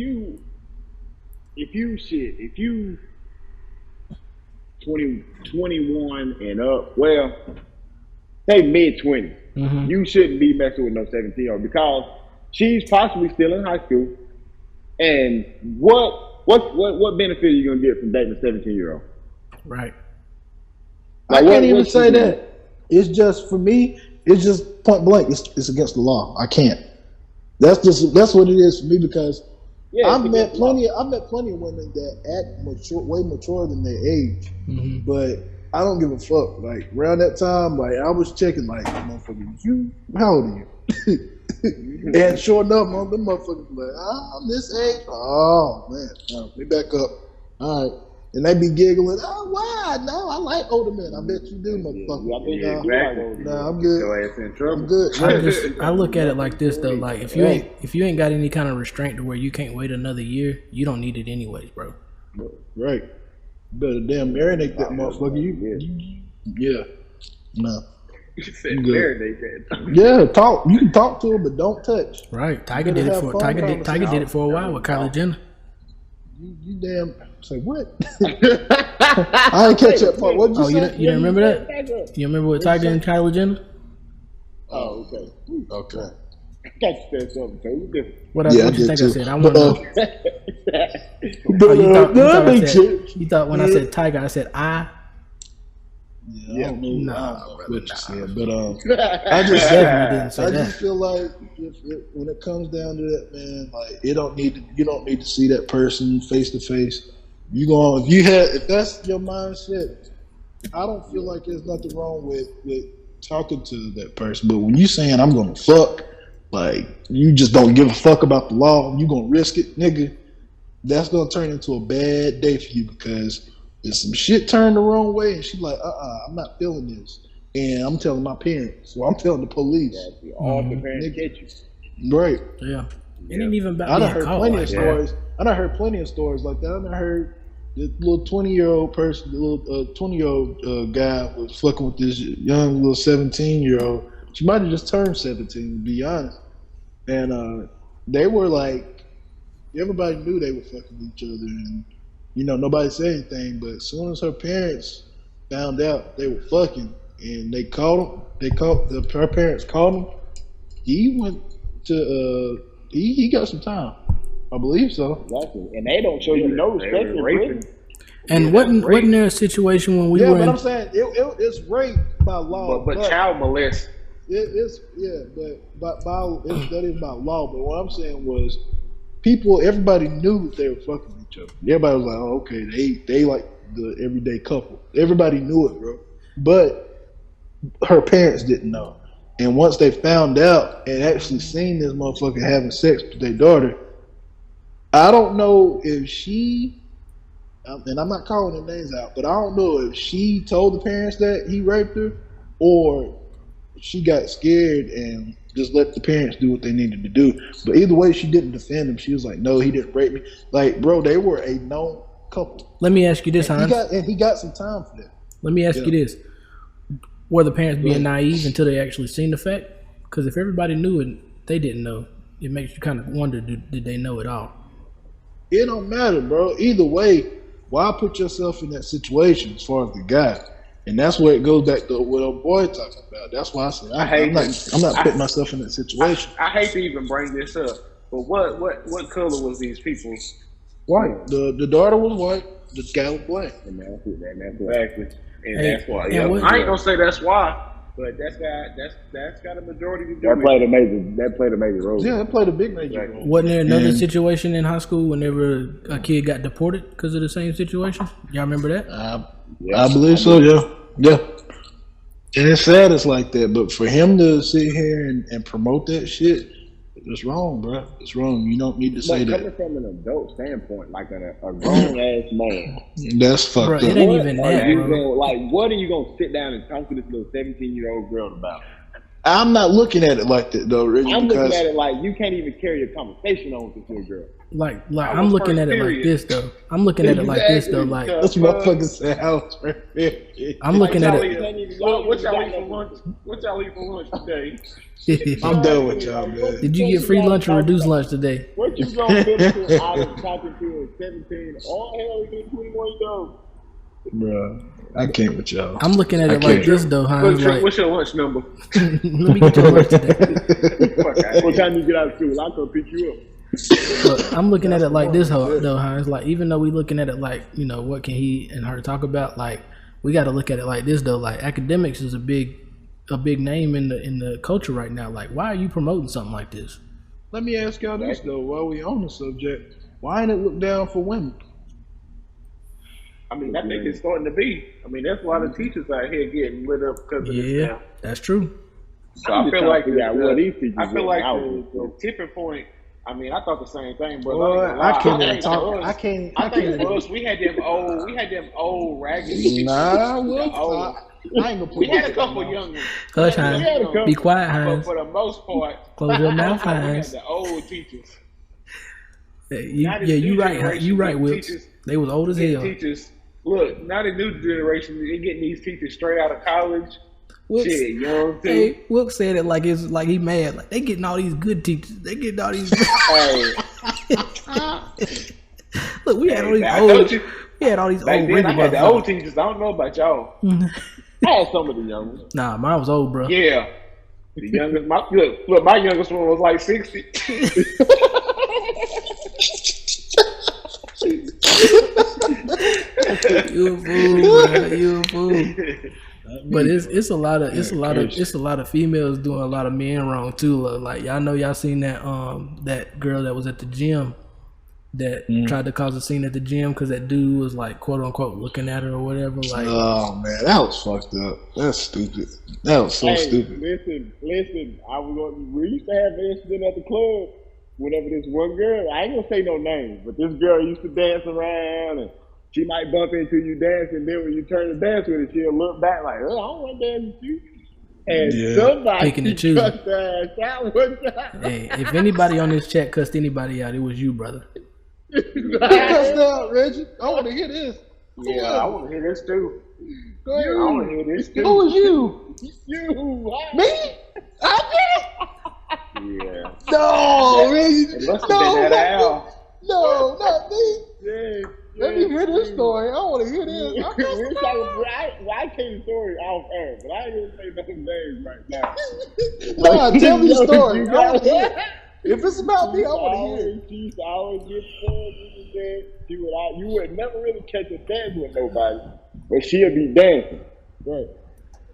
you 21 and up, well, say mid-20s, you shouldn't be messing with no 17-year-old because she's possibly still in high school. And what benefit are you gonna get from dating a 17-year-old? Right. I can't even say that. It's just, for me, it's just point blank. It's against the law. I can't. That's what it is for me because I've met plenty of women that act way mature than their age, but I don't give a fuck. Like around that time, like I was checking, like, motherfucker, how old are you? And sure enough, them motherfuckers like, I'm this age. Oh man, let me back up. All right. And they be giggling, oh, why? No, I like older men. I bet you do, motherfucker. Exactly. No, I'm good. Your ass in trouble. I'm good. I look at it like this though. Like if you ain't got any kind of restraint to where you can't wait another year, you don't need it anyways, bro. Right. Better damn marinate that motherfucker. Yeah. No. You said marinate that. Yeah, talk. You can talk to him, but don't touch. Right. Tiger did it for a while with Kylie Jenner. You damn. Say what? I didn't catch that part. What'd you say? You didn't remember that? You remember what Tiger and Kylie Jenner? Oh, okay. Okay. I got to say something. So you different. What you think I said? I want to know. You thought when I said Tiger, I said I. Yeah, I don't know what you said, but I definitely didn't say I that. just feel like when it comes down to that, man, like you don't need to see that person face to face. If that's your mindset, I don't feel like there's nothing wrong with talking to that person. But when you saying I'm gonna fuck, like you just don't give a fuck about the law, you gonna risk it, nigga. That's gonna turn into a bad day for you because if some shit turned the wrong way and she like, I'm not feeling this. And I'm telling my parents, so I'm telling the police. Exactly. All the parents catch you. Right. Yeah. It ain't even about I done being heard caught plenty like of that. stories. I done heard plenty of stories like that. I done heard the little 20-year-old person, the little 20-year-old guy was fucking with this young little 17-year-old. She might have just turned 17, to be honest. And they were like, everybody knew they were fucking each other, and nobody said anything. But as soon as her parents found out they were fucking, and they called him, her parents called him. He went to he got some time, I believe so. Exactly. And they don't show you no respect in prison. And wasn't there a situation when we were but in? I'm saying it's rape by law, but child molest. That is by law. But what I'm saying was, everybody knew that they were fucking each other. Everybody was like, oh, okay, they like the everyday couple. Everybody knew it, bro. But her parents didn't know. And once they found out and actually seen this motherfucker having sex with their daughter, I don't know if she, and I'm not calling their names out, but I don't know if she told the parents that he raped her or she got scared and just let the parents do what they needed to do. But either way, she didn't defend him. She was like, no, he didn't rape me. Like, bro, they were a known couple. Let me ask you this, Hans. He got some time for that. Let me ask you this. Were the parents being naive until they actually seen the fact? Because if everybody knew it, they didn't know. It makes you kind of wonder, did they know it all? It don't matter, bro. Either way, why put yourself in that situation as far as the guy? And that's where it goes back to what old boy talking about. That's why I said I'm not putting myself in that situation. I hate to even bring this up, but what color was these people? White. The daughter was white. The guy was black. And that's Exactly. And Hey, that's why. and Yeah, what- I ain't gonna say that's why, but that's got a majority to do That with played it. a major role. Yeah, it played a big major role. Wasn't there another And- situation in high school whenever a kid got deported because of the same situation? Y'all remember that? I believe so. Yeah. And it's sad it's like that, but for him to sit here and promote that shit, it's wrong, bro. It's wrong. You don't need to say But coming that. from an adult standpoint, like a grown ass man, That's fucked Bro, up. it ain't even what that, are you bro. what are you gonna sit down and talk to this little 17-year-old girl about? I'm not looking at it like that though, Reggie. I'm because looking at it like you can't even carry a conversation on with your girl. Like I I'm was looking first at it like period. this though. I'm looking at it like this though. Like this motherfucker said I was right there. I'm looking at it. What y'all eat for lunch? What y'all eat for lunch today? I'm done with y'all, man. Did you get free lunch or reduced lunch today? What you gonna benefit out of talking to a 17 or hell even 21-year-old? Bro, I can't with y'all. I'm looking at it I like can't. this though, Hans. Like, What's your lunch number? let me get your lunch today. Fuck out What here. time you get out of school? I'll come pick you up. But I'm looking at it like this though, Hans. Like even though we looking at it like, what can he and her talk about? Like we got to look at it like this though. Like academics is a big name in the culture right now. Like why are you promoting something like this? Let me ask y'all this though, while we on the subject. Why ain't it look down for women? I mean, I think it's starting to be. I mean, that's why the teachers out here getting lit up because of this Yeah, now. that's true. So I'm I just feel trying like to figure out what these teachers I feel like want the tipping point. I mean, I thought the same thing, but Boy, I can't even think talk. for us- I can't. I think for us, we had them old raggedy teachers. Nah, The well, old- I ain't gonna put we had a that couple in my young ones. Hush, We Hines. had a couple, Be quiet, but Hines. for the most part, Close your mouth, we had Hines. the old teachers. Yeah, you right. Hines. You right, Wilkes. They was old as hell. Teachers, look, now the new generation, they getting these teachers straight out of college. Wilkes, Shit, young too. hey, Wilkes said it like it's like he mad. Like they getting all these good teachers. They getting all these. Hey, Look, we had all these I old. told you, We had all these back old. then I Ricky had the old motherfuckers. teachers. I don't know about y'all. I had some of the young ones. Nah, mine was old, bro. Yeah. The youngest, look, my youngest one was like 60. You a fool, bro. You a fool. But it's a lot of females doing a lot of men wrong too. Like y'all know y'all seen that that girl that was at the gym that tried to cause a scene at the gym because that dude was like quote unquote looking at her or whatever. Like, oh man, that was fucked up. That's stupid. That was so stupid. Listen. We used to have an incident at the club. Whenever this one girl, I ain't gonna say no names, but this girl used to dance around, and she might bump into you dancing. Then when you turn to dance with her, she'll look back like, "Oh, I don't want to dance with you." And somebody picking and choosing. cussed her ass out one time. Hey, if anybody on this chat cussed anybody out, it was you, brother. Cussed out, Reggie. I want to hear this. Yeah, I want to hear this too. Go ahead. I want to hear this too. Who was you? You, Me? I did it. Yeah. No, Reggie. It must have been that Al. No, not me. yeah. Let me hear this story. I want to hear this. I cussed We're him talking, out. I tell the story off air, but I ain't gonna say no names right now. Nah, tell me the story. You I got wanna hear it. If it's about me, I want to hear it. She used to always get fun. You would never really catch her dancing with nobody, but she'll be dancing. Right.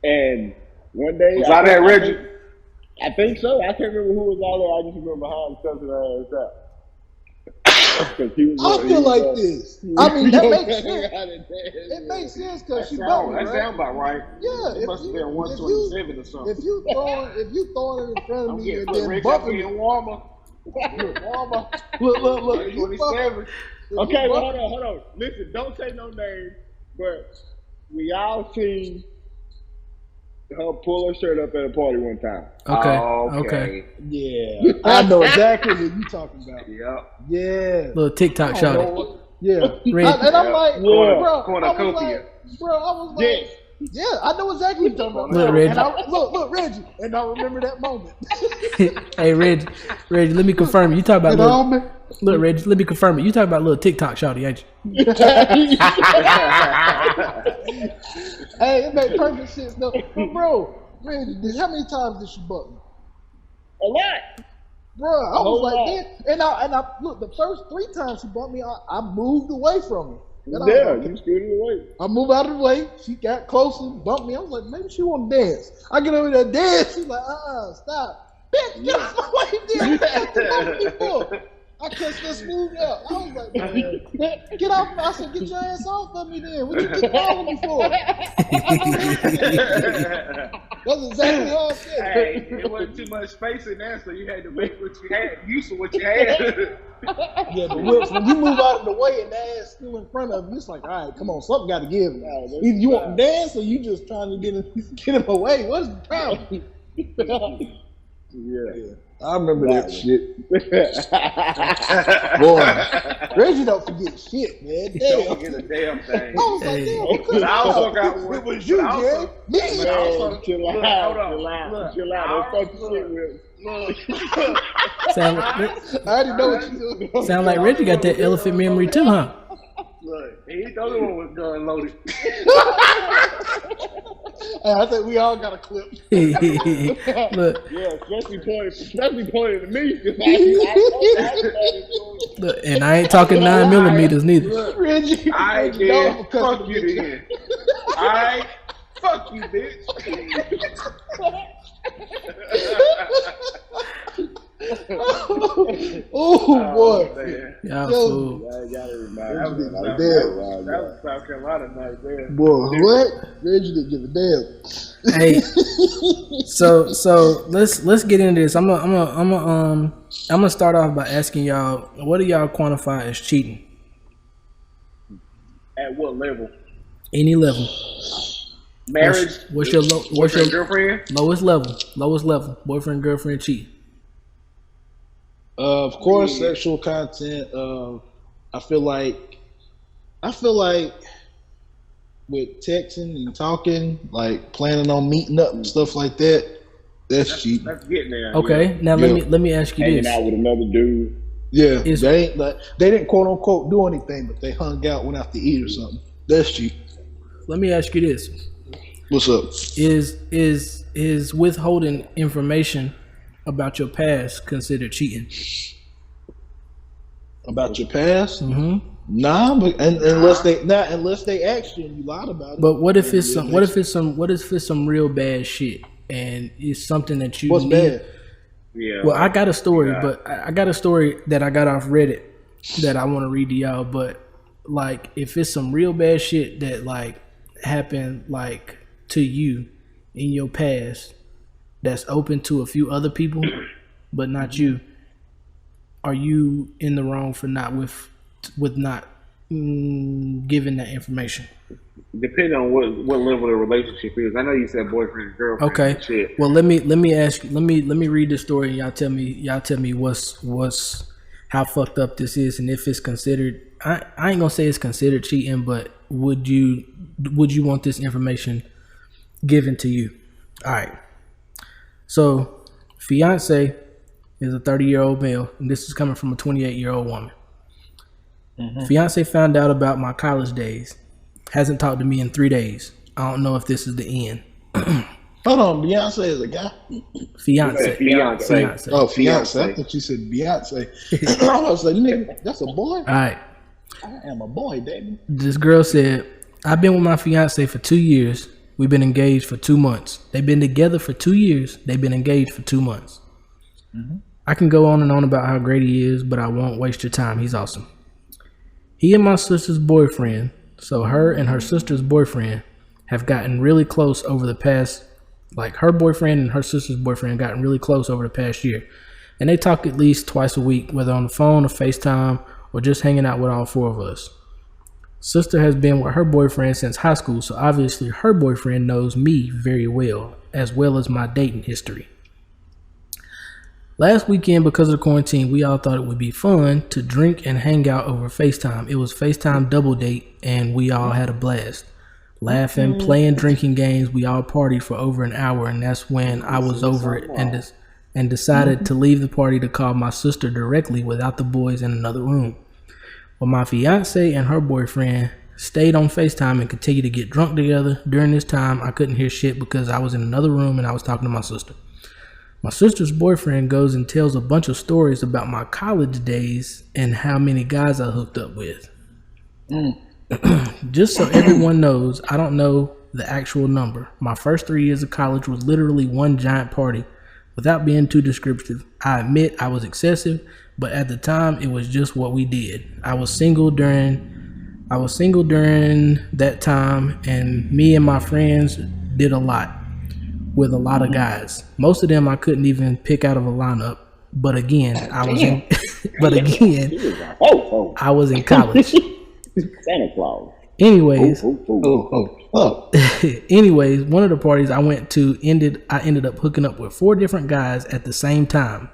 And one day, Was I there, Reggie? I think so. I can't remember who was all there. I just remember how he cussing her ass out. I feel like this. I mean, that makes sense. It makes sense because she bumped me, That right? sound about right. Yeah, It must have been 127 or something. If you throwing it in front of I'm me getting and then Rick, I'm bumping me, getting warmer. Warmer. look, you 127. Okay, well, hold on. Listen, don't say no names, but we all seen her pull her shirt up at a party one time. Okay. Okay. Okay. Yeah, I know exactly what you talking about. Yep. Yeah, Little TikTok shot. yeah. Red. And I'm like, bro, I was Cornucopia. like, yeah, I know exactly what you're talking about. Look, Reggie. And look, Reggie, and I remember that moment. Hey, Reggie, let me confirm it. You talk about You little, know, man? look, Reggie, let me confirm it. You talk about little TikTok shawty, ain't you? Hey, it made perfect sense. No, but bro, Reggie, how many times did she buck me? A lot. Bro, I was like, lot. man, and I look, the first 3 times she bumped me, I moved away from her. And I was Yeah, like, you scooted away. I moved out of the way. She got closer, bumped me. I was like, maybe she want to dance. I get over there, dance. She's like, stop. Bitch, get off my way, dude. I cussed her smooth out. I was like, man, get off. I said, get your ass off of me then. What you keep calling me for? That's exactly how I said. Hey, it wasn't too much space in there, so you had to make what you had, use of what you had. Yeah, but when you move out of the way and that ass still in front of you, it's like, all right, come on, something got to give. Either you want to dance or you just trying to get him away. What's the problem? Yeah. I remember that shit. Boy, Reggie don't forget shit, man. Damn. Don't forget a damn thing. I was like, damn, because I also got one. it was you, But I Jerry. also- Me. Man, chill Look, out. hold on. Chill out. Look, Don't fuck shit with Sound, I already know what you doing. sound like Reggie got that elephant memory too, huh? Look, he the only one with gun loaded. Hey, I think we all got a clip. Look, Yeah, especially pointing to me. 'Cause look, and I ain't talking 9mm neither. Reggie, I ain't Reggie, dead. don't Fuck cuss you me. then. Alright? Fuck you, bitch. Oh boy. Man. Y'all Yo. fool. I gotta remind That was, you. Like that was South Carolina night there. Boy, what? Reggie didn't give a damn. Hey, so let's get into this. I'm gonna start off by asking y'all, what do y'all quantify as cheating? At what level? Any level. Marriage? What's your girlfriend? lowest level? Boyfriend, girlfriend, cheat. Of course, sexual content. I feel like with texting and talking, like planning on meeting up and stuff like that, that's cheating. That's getting there. Okay, now let me ask you Hanging this. out with another dude. Yeah, Is- they didn't quote unquote do anything, but they hung out, went out to eat or something. That's cheating. Let me ask you this. What's up? Is withholding information about your past considered cheating? About your past? Mm-hmm. Nah, but unless they ask you and you lied about it. But what if it's some real bad shit and it's something that you What's need? bad? Yeah. Well, I got a story, but I got a story that I got off Reddit, that I want to read to y'all, but like if it's some real bad shit that like happened like to you in your past that's open to a few other people but not you, are you in the wrong for not with not giving that information? Depending on what level the relationship is. I know you said boyfriend and girlfriend. Okay. And shit. Well, let me ask you. Let me read this story and y'all tell me what's how fucked up this is and if it's considered. I ain't gonna say it's considered cheating, but would you want this information given to you? All right. So, fiance is a 30-year-old male, and this is coming from a 28-year-old woman. Mm-hmm. Fiance found out about my college days. Hasn't talked to me in 3 days. I don't know if this is the end. Hold on, Beyonce is a guy? Fiance. Oh, fiance. I thought you said Beyonce. I was like, nigga, that's a boy? All right. I am a boy, baby. This girl said, I've been with my fiance for 2 years. We've been engaged for 2 months. They've been together for 2 years. They've been engaged for 2 months. Mm-hmm. I can go on and on about how great he is, but I won't waste your time. He's awesome. He and my sister's boyfriend, so her and her sister's boyfriend, have gotten really close over the past, like her boyfriend and her sister's boyfriend gotten really close over the past year. And they talk at least twice a week, whether on the phone or FaceTime or just hanging out with all four of us. Sister has been with her boyfriend since high school, so obviously her boyfriend knows me very well as my dating history. Last weekend, because of the quarantine, we all thought it would be fun to drink and hang out over FaceTime. It was FaceTime double date, and we all had a blast. Laughing, playing drinking games, we all partied for over an hour, and that's when I was over it and decided to leave the party to call my sister directly without the boys in another room. Well, my fiance and her boyfriend stayed on FaceTime and continued to get drunk together. During this time, I couldn't hear shit because I was in another room and I was talking to my sister. My sister's boyfriend goes and tells a bunch of stories about my college days and how many guys I hooked up with. Just so everyone knows, I don't know the actual number. My first 3 years of college was literally one giant party. Without being too descriptive, I admit I was excessive, but at the time it was just what we did. I was single during that time, and me and my friends did a lot with a lot of guys. Most of them I couldn't even pick out of a lineup. But again, I was in college. Santa Claus. Anyways, anyways, one of the parties I went to I ended up hooking up with 4 different guys at the same time.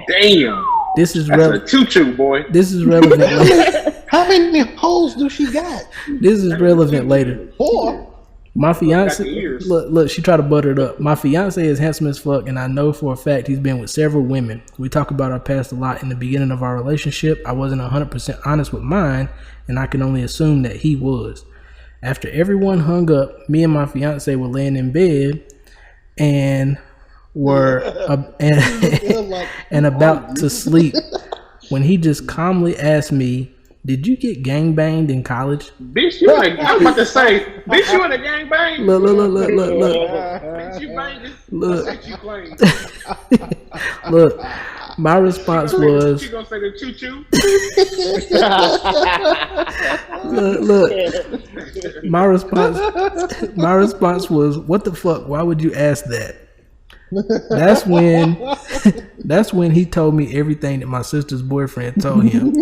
Damn. This is a choo-choo, boy. This is relevant later. How many hoes do she got? This is relevant later. 4. My fiance, look, she tried to butter it up. My fiance is handsome as fuck, and I know for a fact he's been with several women. We talk about our past a lot. In the beginning of our relationship, I wasn't 100% honest with mine, and I can only assume that he was. After everyone hung up, me and my fiance were laying in bed and were and about to sleep when he just calmly asked me, "Did you get gangbanged in college?" Bitch, you ain't. I was about to say, bitch, you in a gangbang? Look. Bitch, you banging? Look. You playing? Look, my response was, You gonna say the choo-choo? look. My response was, "What the fuck? Why would you ask that?" That's when he told me everything that my sister's boyfriend told him.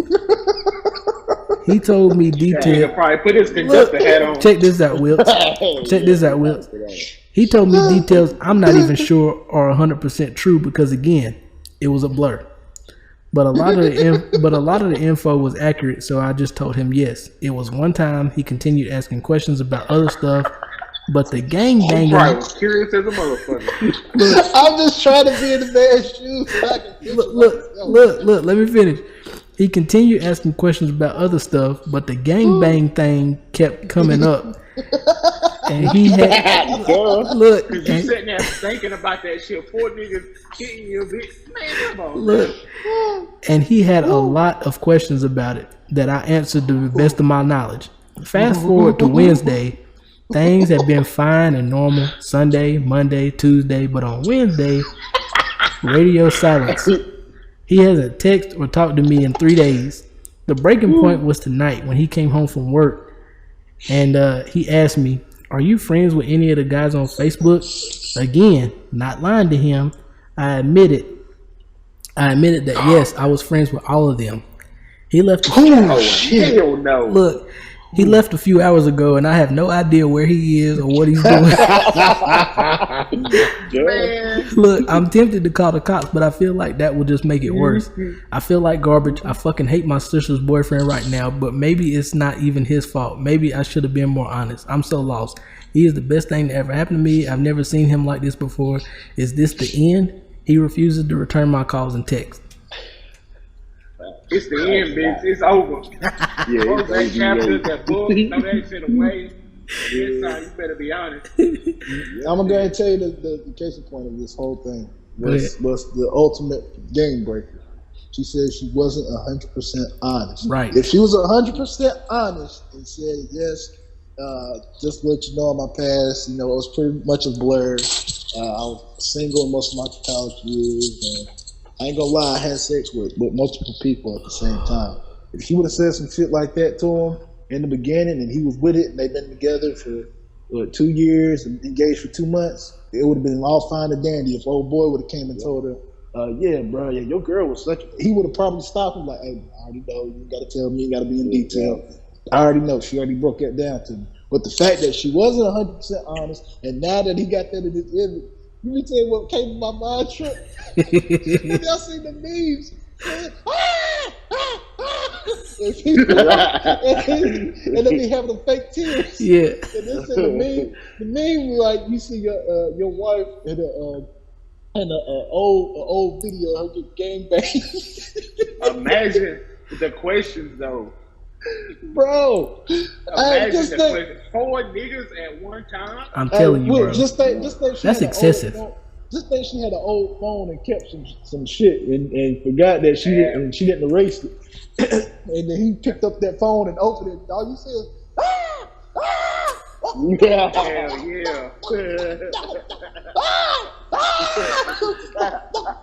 He told me details. Probably put his conductor hat on. Check this out, Wilkes. He told me details I'm not even sure are 100% true because again, it was a blur. But a lot of the info was accurate, so I just told him yes. It was one time. He continued asking questions about other stuff, but the gangbanging. I was curious as a motherfucker. Look, I'm just trying to be in the man's shoes. So I can Look. Let me finish. He continued asking questions about other stuff, but the gangbang thing kept coming up. And he had look. Cause you sitting there thinking about that shit. 4 niggas hitting you, bitch. Man, come on. Look, and he had a lot of questions about it that I answered to the best of my knowledge. Fast forward to Wednesday, things had been fine and normal. Sunday, Monday, Tuesday, but on Wednesday, radio silence. He hasn't texted or talked to me in 3 days. The breaking point was tonight when he came home from work, and he asked me, "Are you friends with any of the guys on Facebook?" Again, not lying to him, I admitted that yes, I was friends with all of them. He left. Hell no. Look, he left a few hours ago, and I have no idea where he is or what he's doing. Man. Look, I'm tempted to call the cops, but I feel like that will just make it worse. I feel like garbage. I fucking hate my sister's boyfriend right now, but maybe it's not even his fault. Maybe I should have been more honest. I'm so lost. He is the best thing that ever happened to me. I've never seen him like this before. Is this the end? He refuses to return my calls and texts. It's the end, bitch. It's over. Yeah, Close that chapter, that book, throw that shit away. This time, you better be honest. I'm gonna go ahead and tell you the case in point of this whole thing was the ultimate game breaker. She said she wasn't 100% honest. Right. If she was 100% honest and said yes, just to let you know my past, you know, it was pretty much a blur. I was single in most of my college years, and I ain't gonna lie, I had sex with multiple people at the same time. If she would have said some shit like that to him in the beginning, and he was with it, and they've been together for 2 years and engaged for 2 months, it would have been all fine and dandy if old boy would have came and told her, yeah, bro, yeah, your girl was such. He would have probably stopped him like, hey, I already know. You got to tell me. You got to be in detail. I already know. She already broke that down to me. But the fact that she wasn't 100% honest, and now that he got that in his image, let me tell you what came in my mind trip. Y'all seen the memes? And then they having the fake tears. Yeah. And this the meme like you see your wife in an old video of her getting gangbang. Imagine the questions, though. Bro, Imagine the questions. 4 niggas at one time. I'm telling you, bro. Just think she That's had excessive. Just think she had an old phone and kept some shit and forgot that she didn't erase it. And then he picked up that phone and opened it. All you see is Yeah. Hell yeah.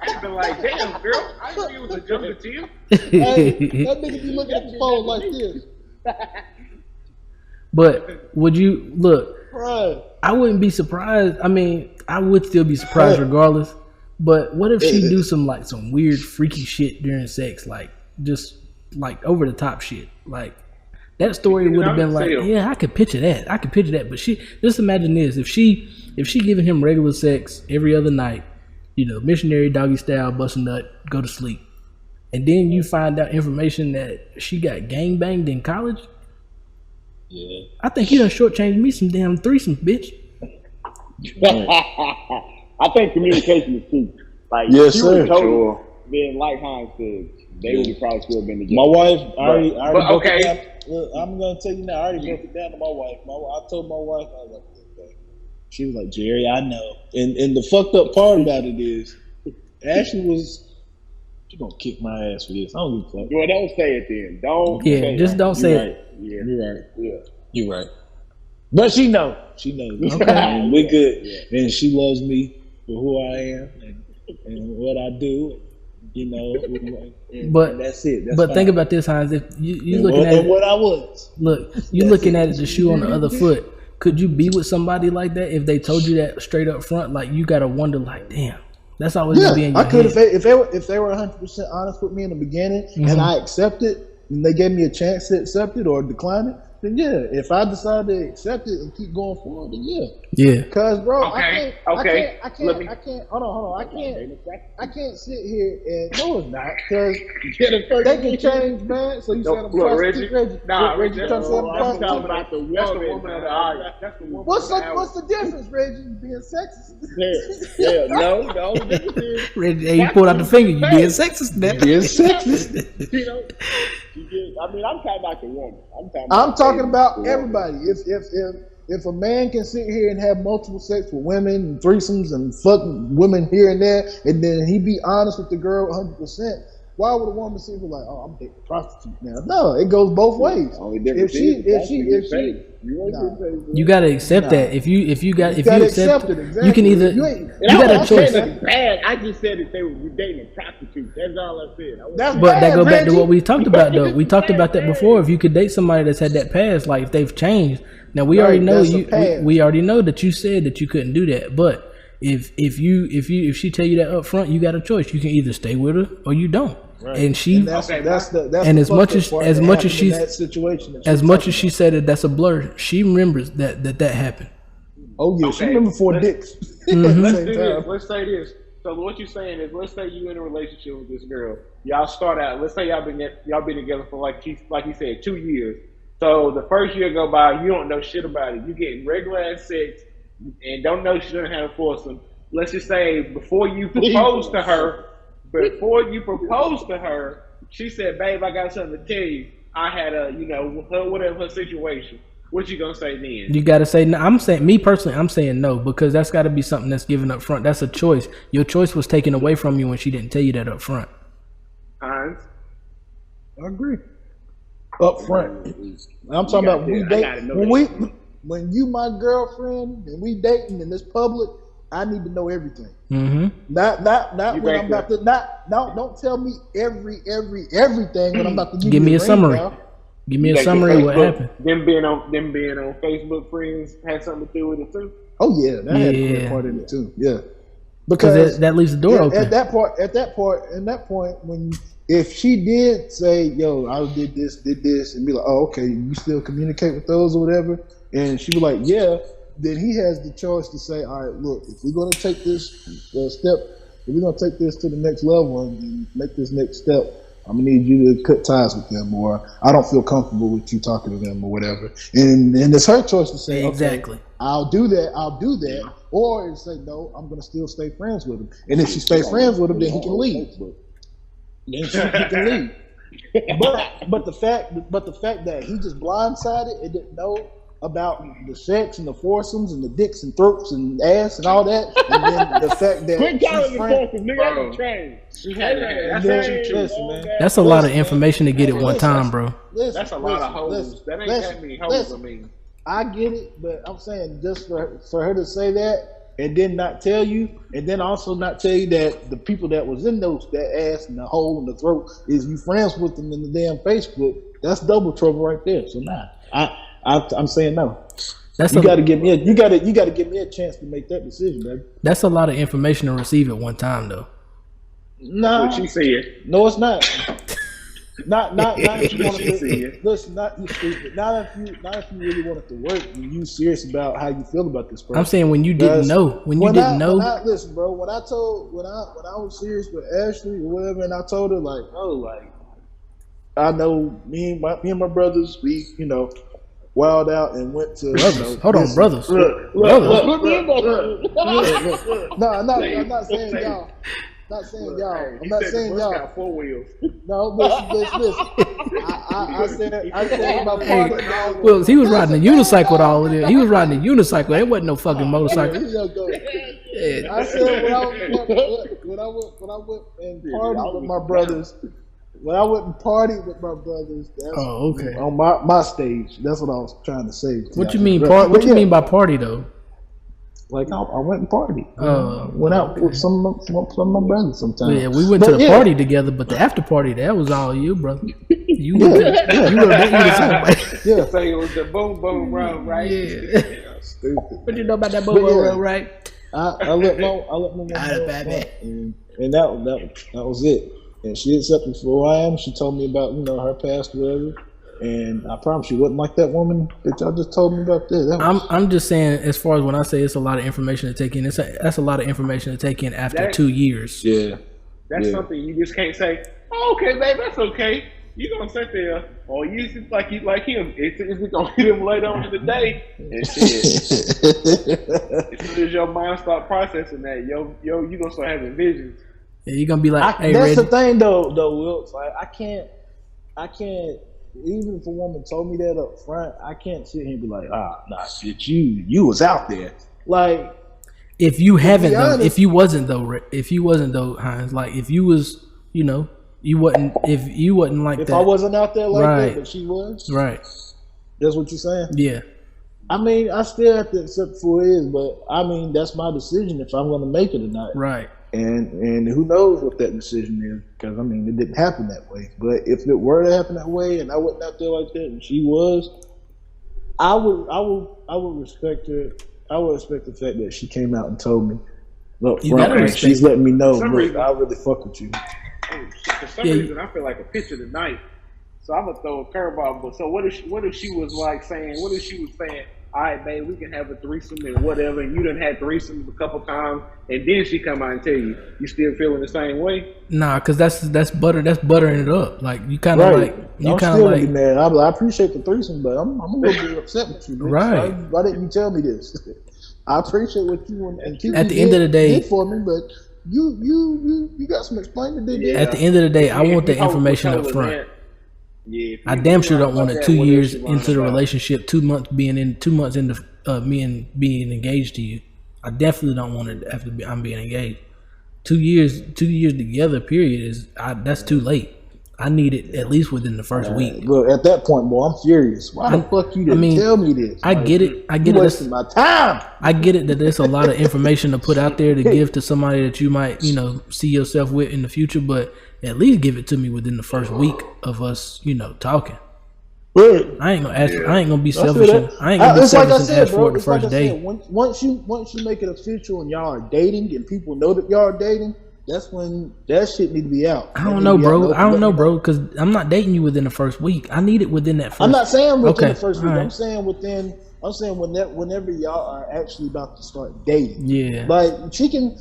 I'd be like, damn, girl, I knew you was a jungle team. Hey, that nigga be looking at the phone like this. But would you look? Right. I wouldn't be surprised. I mean, I would still be surprised regardless. But what if she do some weird freaky shit during sex, like just like over the top shit? Like that story would have been like, yeah, I could picture that. But she just imagine this: if she giving him regular sex every other night, you know, missionary doggy style, bust a nut, go to sleep, and then you find out information that she got gangbanged in college. Yeah. I think you done shortchanged me some damn threesomes, bitch. I think communication is key. Like, yes, she sir. was told, then like Hines said, they would probably still been together. My wife, I already broke okay. it down. Look, I'm gonna tell you now. I already broke it down to my wife. I told my wife, I was like, okay. She was like, Jerry, I know. And the fucked up part about it is, Ashley was, she gonna kick my ass for this. I don't give a fuck. Well, don't say it then. Don't. Yeah, say just it. don't say You're it. right. Yeah. You're right. Yeah. You're right. But she knows. She knows. Okay. And we're good. Yeah. And she loves me for who I am and what I do. You know, and But that's it. That's but fine. think about this, Hines. If you And looking what, at and it, what I was. look, you looking at it, the shoe on the other foot. Could you be with somebody like that if they told you that straight up front? Like you gotta wonder, like, damn, that's always gonna be in your I could head. if they were 100% honest with me in the beginning and I accepted and they gave me a chance to accept it or decline it, then yeah. If I decide to accept it and keep going forward, then yeah. Yeah, Cause bro, Okay, I okay. can't. Hold on. I can't sit here and no, it's not. Cause they can change, man. So you said I'm Look, prostitute, Reggie. Nah, Reggie, Reggie, trying to say I'm I'm prostitute. talking about the woman. That's the woman of the hour. That's the woman What's of the hour. the difference, Reggie? Being sexist? Yeah, no. Reggie, hey, you pulled out the finger. You being sexist, now. Being sexist. You know, I mean, I'm talking about the woman. I'm talking the about woman. everybody. If a man can sit here and have multiple sex with women and threesomes and fuck women here and there, and then he be honest with the girl 100%, why would a woman see her like, oh, I'm dating a prostitute now? No, it goes both ways. Only difference if she, you gotta accept that. If you accept it, exactly. you can either you got a choice. That's bad. I just said if they were dating a prostitute. That's all I said. But that go back to what we talked about though. We talked about that before. If you could date somebody that's had that past, like if they've changed. Now we already know we already know that you said that you couldn't do that. But if she tell you that up front, you got a choice. You can either stay with her or you don't. Right. And she and that's as much as she's that situation, as much as she said that that's a blur, she remembers that happened. Oh yeah, she remembers 4 dicks. Mm-hmm. Let's do this. Let's say this. So what you're saying is, let's say you in a relationship with this girl. Y'all start out. Let's say y'all been together for like you said 2 years. So the first year go by, you don't know shit about it. You getting regular ass sex and don't know she doesn't have a foursome. Let's just say before you propose to her, she said, "Babe, I got something to tell you. I had whatever her situation." What you gonna say then? You gotta say no. I'm saying no, because that's got to be something that's given up front. That's a choice. Your choice was taken away from you when she didn't tell you that up front. Hines? I agree. Up front. I'm talking about when you my girlfriend and we dating in this public, I need to know everything. Mm-hmm. Not when I'm about to don't tell me everything when I'm about to give me a summary. Give me a summary of what happened. Them being on Facebook friends had something to do with it too. Oh yeah, that had a part in it too. Yeah. Because that leaves the door open. At that point, if she did say, "Yo, I did this," and be like, "Oh, okay," you still communicate with those or whatever, and she was like, "Yeah," then he has the choice to say, "All right, look, if we're going to take this step, if we're going to take this to the next level and make this next step, I'm gonna need you to cut ties with them, or I don't feel comfortable with you talking to them, or whatever." And it's her choice to say, exactly, okay, I'll do that, or to say, no, I'm gonna still stay friends with him. And if she stays friends with him, then he can leave. But the fact that he just blindsided and didn't know about the sex and the foursomes and the dicks and throats and ass and all that, and then the fact that that's a lot of information to get at one time, bro. That's a lot of hoes. That ain't that many hoes. I mean, I get it, but I'm saying just for her to say that and then not tell you, and then also not tell you that the people that was in that ass and the hole in the throat is you friends with them in the damn Facebook. That's double trouble right there. So I'm saying no. You got to give me a chance to make that decision, baby. That's a lot of information to receive at one time, though. Nah, what you said. No, it's not. Not if you want to listen. Not you stupid. Not if you really wanted to work and you serious about how you feel about this person. I'm saying when you didn't know. Listen, bro. When I was serious with Ashley or whatever, and I told her I know me and my brothers, we wild out and went to brothers. Hold on, brothers. Look. No, I'm not saying y'all. I'm not saying y'all. Got 4 wheels. No, listen. I said my father. Well, he was riding a unicycle all of it. He was riding a unicycle. It wasn't no fucking motorcycle. I said when I went and partied with my brothers. When I went and partied with my brothers, that's on my stage. That's what I was trying to say. What you mean? What you mean by party though? Like I went and partied. Went out with some of my brothers sometimes. Yeah, we went to the party together, but the after party that was all you, brother. You were somebody. Yeah, so it was the boom boom road, right? Yeah. Stupid. What you know about that boom boom road, right? I let my mom and that was it. And she accepted me for who I am. She told me about her past, whatever. And I promise you, wasn't like that woman that y'all just told me about there. I'm just saying, as far as when I say it's a lot of information to take in, that's a lot of information to take in after 2 years. Yeah, that's something you just can't say. Oh, okay, babe, that's okay. You gonna sit there, or you just like him. It's gonna hit him later on in the day, and shit. As soon as your mind start processing that, you gonna start having visions. Yeah, you're gonna be like, hey, that's Reggie. The thing though, Will. Like, I can't. Even if a woman told me that up front, I can't sit here and be like, nah, shit, you was out there. Like, if you haven't though, if you wasn't though, Hines, like if you was, You wouldn't if you wasn't like if that. I wasn't out there like Right. that, but she was. Right. That's what you're saying? Yeah. I mean, I still have to accept for it is, but I mean, that's my decision if I'm going to make it or not. Right. And who knows what that decision is? Because I mean, it didn't happen that way. But if it were to happen that way, and I wasn't out there like that, and she was, I would respect her. I would respect the fact that she came out and told me, "Look, You gotta Brian, respect she's letting me know. some Look, reason- I really fuck with you." For some Yeah. reason, I feel like a picture tonight. So I'm gonna throw a curveball. But so what if she was like saying? What if she was saying, "All right, babe, we can have a threesome and whatever," and you done had threesomes a couple times, and then she come out and tell you, you still feeling the same way? Nah, cause that's butter. That's buttering it up. Like you kind of Right. like you I'm kind still of gonna be like mad. I appreciate the threesome, but I'm a little bit upset with you. Man. Right. Why didn't you tell me this? I appreciate what you and Kiki At the end of the day- did for me, but you got some explaining to do. at the end of the day, I want the If you information told up her front. that, yeah, if I you damn knew sure don't about want it that, 2 what if years she into wanted the to- relationship, 2 months being 2 months into me being engaged to you. I definitely don't want it after I'm being engaged. 2 years together. Period that's too late. I need it at least within the first week. Look, at that point, boy, I'm furious. Why the fuck you didn't tell me this? I get it. I get You it. wasting my time. I get it that there's a lot of information to put out there to give to somebody that you might, see yourself with in the future, but at least give it to me within the first week of us, talking. Right. I ain't gonna ask. I ain't gonna be I feel selfish. that. I ain't gonna be It's like I selfish and said, ask for bro. it the It's like first I day. said. Once you make it official and y'all are dating and people know that y'all are dating, that's when that shit need to be out. I don't know, bro. I don't know, bro, because I'm not dating you within the first week. I need it within that first. I'm not saying within Okay, the first week. all right. I'm saying whenever y'all are actually about to start dating. Yeah. Like she can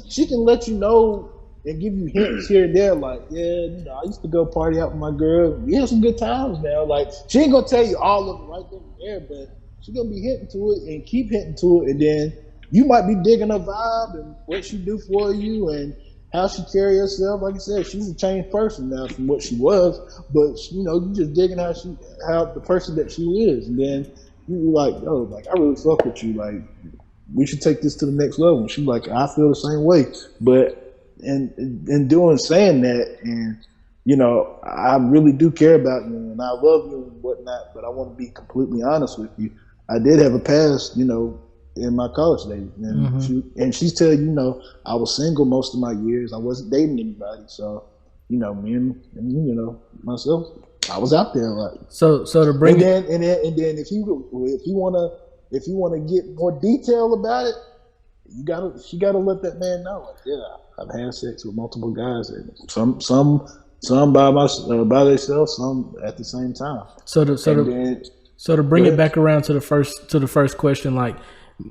let you know and give you hints here and there, like, yeah, I used to go party out with my girl. We had some good times now. Like she ain't gonna tell you all of it right then and there, but she's gonna be hinting to it and keep hinting to it, and then you might be digging her vibe and what she do for you and how she carry herself. Like I said, she's a changed person now from what she was, but you just digging how the person that she is, and then you like, oh, like I really fuck with you, like we should take this to the next level. And she's like, I feel the same way, but in saying that, and I really do care about you and I love you and whatnot, but I want to be completely honest with you. I did have a past, in my college days, and she's telling you, I was single most of my years. I wasn't dating anybody, so me and myself, I was out there a lot. So to bring and then if you wanna get more detail about it, she gotta let that man know. Like, yeah, I've had sex with multiple guys, and some by themselves, some at the same time. So to bring it back around to the first question, like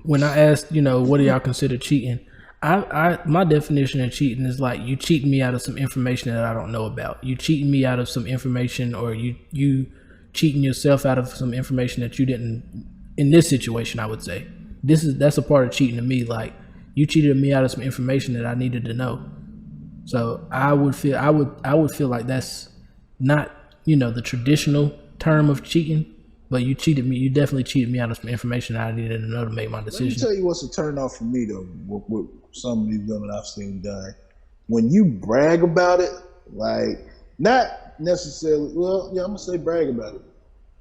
when I asked, what do y'all consider cheating? My definition of cheating is like you cheating me out of some information that I don't know about. You cheating me out of some information, or you cheating yourself out of some information that you didn't. In this situation, I would say that's a part of cheating to me. Like you cheated me out of some information that I needed to know. So I would feel like that's not the traditional term of cheating. But you cheated me. You definitely cheated me out of some information that I needed to know to make my Let me decision. tell you what's a turn off for me though. With some of these women I've seen done, when you brag about it, like not necessarily. Well, yeah, I'm gonna say brag about it.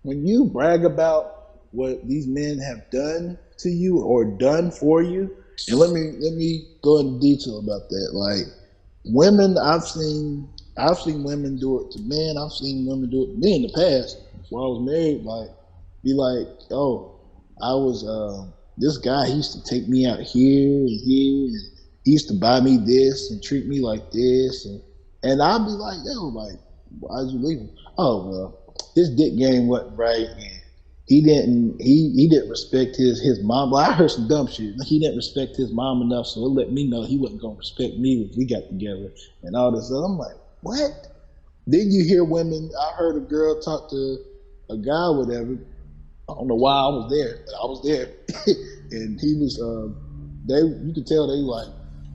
When you brag about what these men have done to you or done for you, and let me go into detail about that. Like women, I've seen women do it to men. I've seen women do it to me in the past. While I was married, like. Be like, oh, I was this guy. He used to take me out here and here, and he used to buy me this and treat me like this, and I'd be like, yo, like, why'd you leave him? Oh well, his dick game wasn't right, and he didn't respect his mom. Well, I heard some dumb shit. He didn't respect his mom enough, so it let me know he wasn't gonna respect me if we got together and all this. I'm like, what? Then you hear women. I heard a girl talk to a guy, whatever. I don't know why I was there, but I was there, and he was. You could tell they like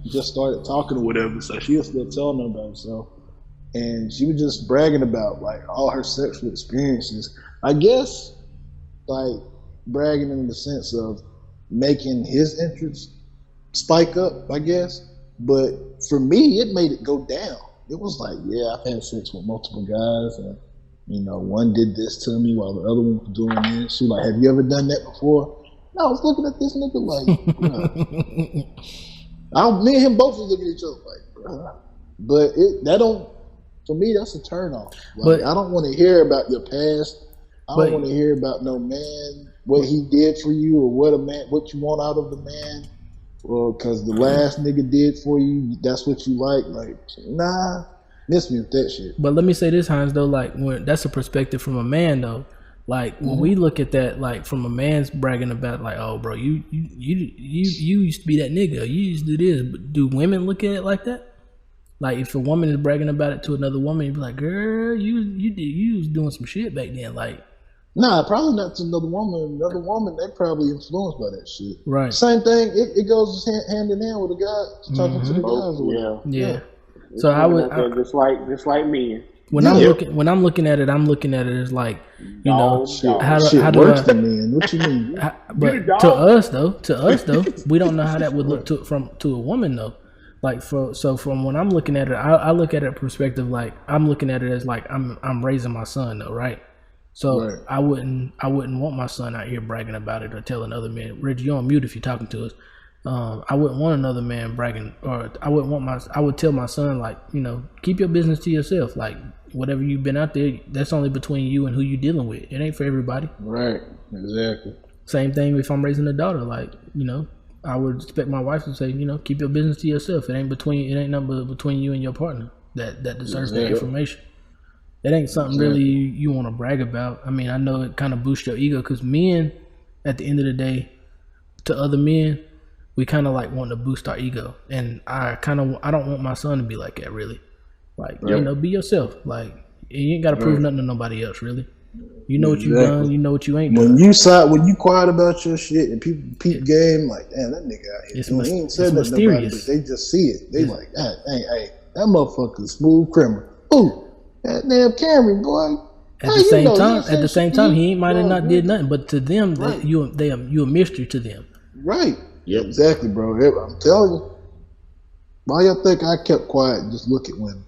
just started talking or whatever. So she was still telling them about herself, and she was just bragging about like all her sexual experiences. I guess like bragging in the sense of making his interest spike up. I guess, but for me, it made it go down. it was like, yeah, I've had sex with multiple guys, and one did this to me while the other one was doing this. She was like, have you ever done that before? And I was looking at this nigga like, me and him both was looking at each other like, bruh. But for me, that's a turn off. Like, I don't want to hear about your past. I don't want to hear about no man, what he did for you, or what you want out of the man, or because the last nigga did for you, that's what you like. Like, nah, miss me with that shit. But let me say this, Hines, though, like, that's a perspective from a man, though. Like, when we look at that, like, from a man's bragging about, like, oh, bro, you used to be that nigga, you used to do this. But do women look at it like that? Like, if a woman is bragging about it to another woman, you'd be like, girl, you was doing some shit back then. Like, nah, probably not to another woman. Another woman, they probably influenced by that shit. Right. Same thing. It goes hand in hand with a guy talking to the guys. Yeah. So I would just like me. When I'm looking at it, I'm looking at it as like, how do worse than men. What you mean? But to us though, we don't know how that would look to a woman though. Like from when I'm looking at it, I look at it perspective like I'm looking at it as like I'm raising my son though, right? So I wouldn't want my son out here bragging about it or telling other men. Reggie, you're on mute if you're talking to us. I wouldn't want another man bragging, or I would tell my son, like, keep your business to yourself. Like, whatever you've been out there, that's only between you and who you're dealing with. It ain't for everybody. Right. Exactly. Same thing if I'm raising a daughter. Like, I would expect my wife to say, keep your business to yourself. It ain't nothing but between you and your partner that deserves that information. That ain't something really you want to brag about. I mean, I know it kind of boosts your ego because men, at the end of the day, to other men, we kind of like want to boost our ego. And I don't want my son to be like that, really. Like, be yourself. Like, you ain't got to prove nothing to nobody else, really. You know what you've done. You know what you ain't done. When you quiet about your shit and people peep game, like, damn, that nigga out here. He ain't said nothing about it, but they just see it. They like, hey, that motherfucker smooth criminal. Ooh, that damn Cameron, boy. At the same time, he might have not did nothing, but to them, you a mystery to them. Right. Yep. Exactly, bro. I'm telling you. Why y'all think I kept quiet and just look at women?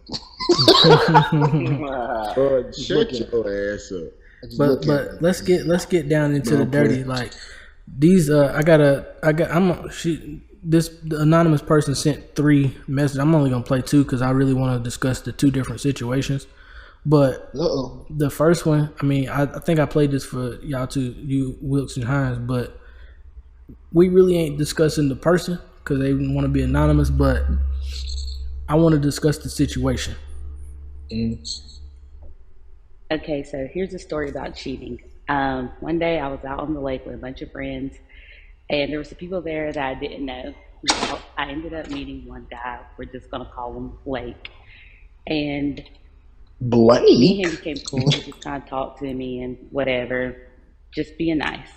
Shut your ass up. But let's get down into the dirty. Like, these the anonymous person sent 3 messages. I'm only gonna play 2 because I really want to discuss the 2 different situations. But the first one, I mean, I think I played this for y'all too, you Wilkes and Hines, but we really ain't discussing the person because they want to be anonymous, but I want to discuss the situation. Okay, so here's a story about cheating. One day I was out on the lake with a bunch of friends, and there were some people there that I didn't know. So I ended up meeting one guy. We're just going to call him Blake. And Blake? Me and him became cool. He just kind of talked to me and whatever, just being nice.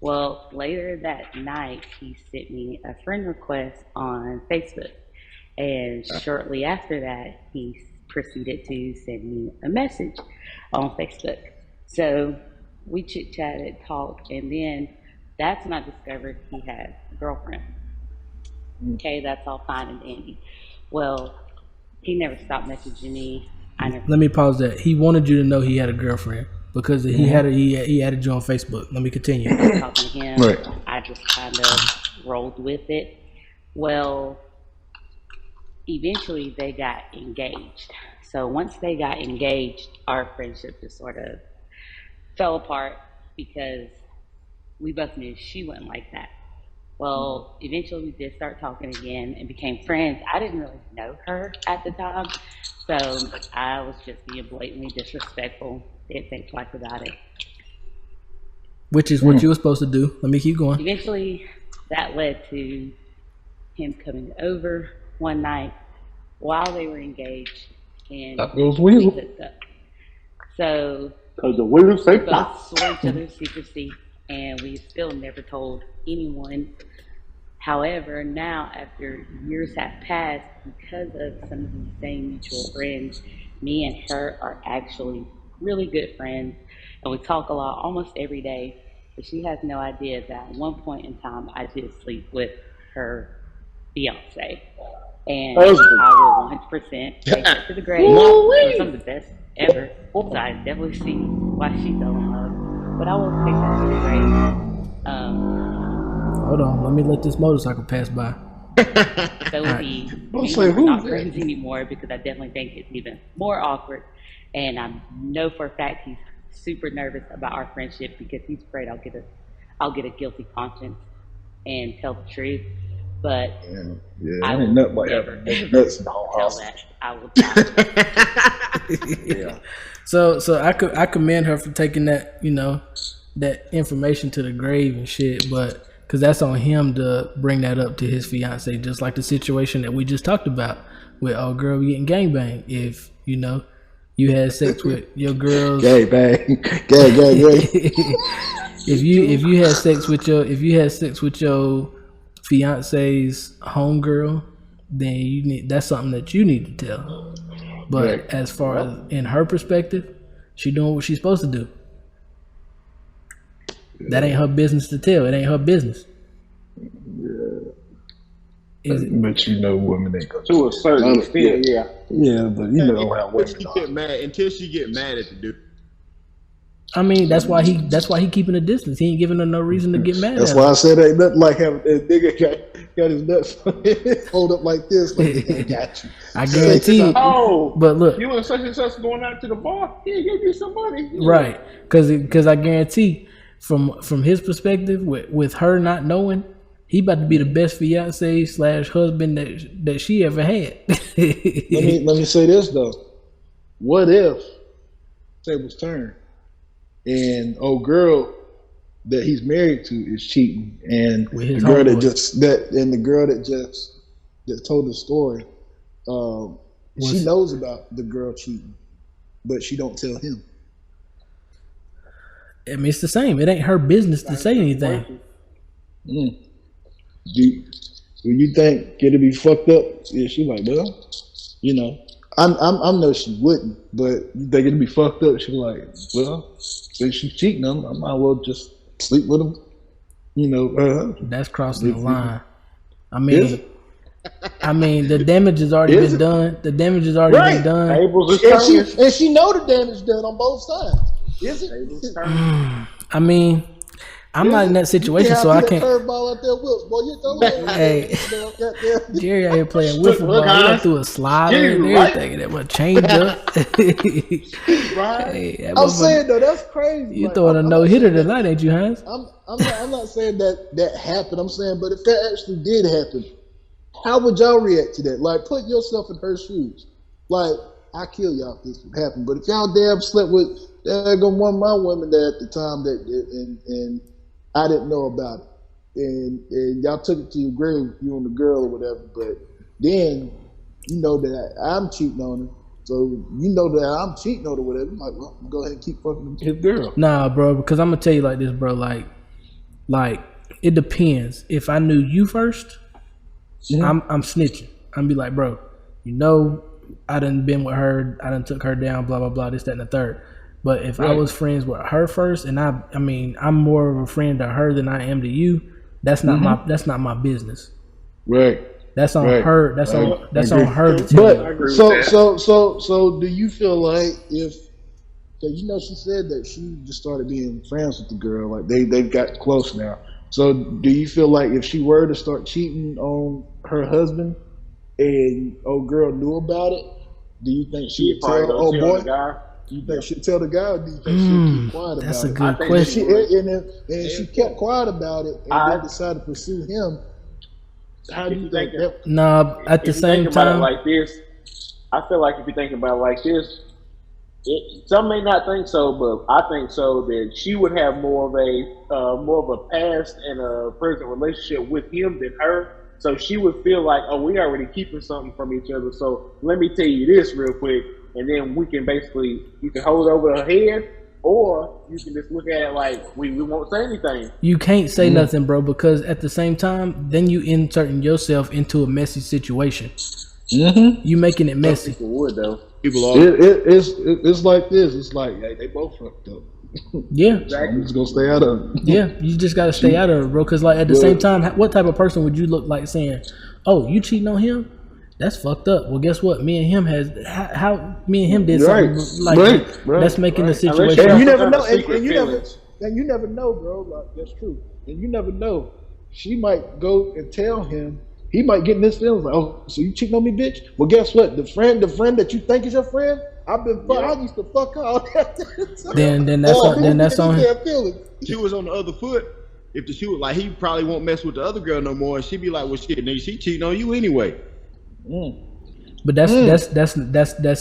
Well, later that night, he sent me a friend request on Facebook. And shortly after that, he proceeded to send me a message on Facebook. So we chit-chatted, talked, and then that's when I discovered he had a girlfriend. Okay, that's all fine and dandy. Well, he never stopped messaging me. Let me pause that. He wanted you to know he had a girlfriend because he added you on Facebook. Let me continue. Talking to him, right. I just kind of rolled with it. Well, eventually they got engaged. So once they got engaged, our friendship just sort of fell apart because we both knew she wasn't like that. Well, eventually we did start talking again and became friends. I didn't really know her at the time, so I was just being blatantly disrespectful. Didn't think twice about it. Which is what you were supposed to do. Let me keep going. Eventually, that led to him coming over one night while they were engaged, and we hooked up. So, because the wheels say we both swore each other's secrecy, and we still never told anyone. However, now after years have passed, because of some of these same mutual friends, me and her are actually really good friends, and we talk a lot, almost every day. But she has no idea that at one point in time, I did sleep with her fiance. And I will 100% take her to the grave. It's some of the best ever. So I definitely see why she fell in love. But I will take her to the grave. Hold on, let me let this motorcycle pass by. So we're not friends anymore because I definitely think it's even more awkward. And I know for a fact he's super nervous about our friendship because he's afraid I'll get a guilty conscience and tell the truth. But I will never tell that. I will not. Yeah. So I commend her for taking that, that information to the grave and shit, but because that's on him to bring that up to his fiance, just like the situation that we just talked about with old girl getting gangbang. If you had sex with your girl's gangbang. if you had sex with your fiance's homegirl, then that's something that you need to tell. But as far as in her perspective, she doing what she's supposed to do. That ain't her business to tell. It ain't her business. But women ain't gonna to a certain extent, yeah. Yeah, but how women until she get mad at the dude. I mean, that's why he keeping a distance. He ain't giving her no reason to get mad. That's why I said ain't nothing like having a nigga got his nuts hold up like this. Like, I got you. I guarantee you. But look, you and such going out to the bar. He gave you some money, right? Because I guarantee, from his perspective, with her not knowing, he about to be the best fiance / husband that she ever had. let me say this though. What if tables turn and old girl that he's married to is cheating, and the girl that told the story, she knows about the girl cheating, but she don't tell him. I mean, it's the same. It ain't her business to say anything. Do you think it'll be fucked up? Yeah, she like, well, I know she wouldn't, but you think it'll be fucked up? She like, well, since she's cheating on him, I might as well just sleep with him. That's crossing the line. I mean, the damage has already been done. The damage has already been done. And she know the damage done on both sides. Is it? I mean, I'm not in that situation, so I can't. Hey, Jerry out here playing wiffle ball. He done threw a slider and everything, and that one change up. Right. I'm saying though, that's crazy. You throwing a no hitter tonight, ain't you, Hines? I'm not saying that happened. I'm saying, but if that actually did happen, how would y'all react to that? Like, put yourself in her shoes. Like, I kill y'all if this would happen. But if y'all damn slept with one of my women there at the time and I didn't know about it, and y'all took it to your grave, you and the girl or whatever. But then you know that I'm cheating on her, so you know that I'm cheating on her, whatever. I'm like, well, go ahead and keep fucking his girl. Nah, bro, because I'm gonna tell you like this, bro. Like it depends. If I knew you first, I'm snitching. I'm be like, bro, I done been with her, I done took her down, blah blah blah, this, that, and the third. But if I was friends with her first, and I mean, I'm more of a friend to her than I am to you, that's not my business. Right. That's on her. That's on her to tell you. So do you feel like she said that she just started being friends with the girl, like they've got close now. So do you feel like if she were to start cheating on her husband and old girl knew about it, do you think she'd tell old boy? Do you think she'd tell the guy, or do you think she'd keep quiet about it? That's a good question. And she kept quiet about it, and then decided to pursue him. How do you think that? Nah, at the same time, like this, I feel like if you think about it like this, some may not think so, but I think so that she would have more of a past and a present relationship with him than her. So she would feel like, oh, we already keeping something from each other. So let me tell you this real quick. And then we can you can hold it over her head, or you can just look at it like we won't say anything. You can't say nothing, bro, because at the same time, then you inserting yourself into a messy situation. You making it messy. People would though. It's like this. It's like, hey, they both fucked up. Yeah, exactly. I'm just gonna stay out of it. Yeah, you just gotta stay out of it, bro. Because like at the same time, what type of person would you look like saying, "Oh, you cheating on him"? That's fucked up. Well, guess what? Me and him how me and him did something that's making the situation. And you never know, and you never know, bro. Like, that's true. And you never know. She might go and tell him. He might get in his feelings like, oh, so you cheating on me, bitch? Well, guess what? The friend that you think is your friend, I used to fuck her all that time. Then that's on him. She was on the other foot. If the shoe was like, he probably won't mess with the other girl no more, and she'd be like, well, shit, nigga, she cheating on you anyway. But that's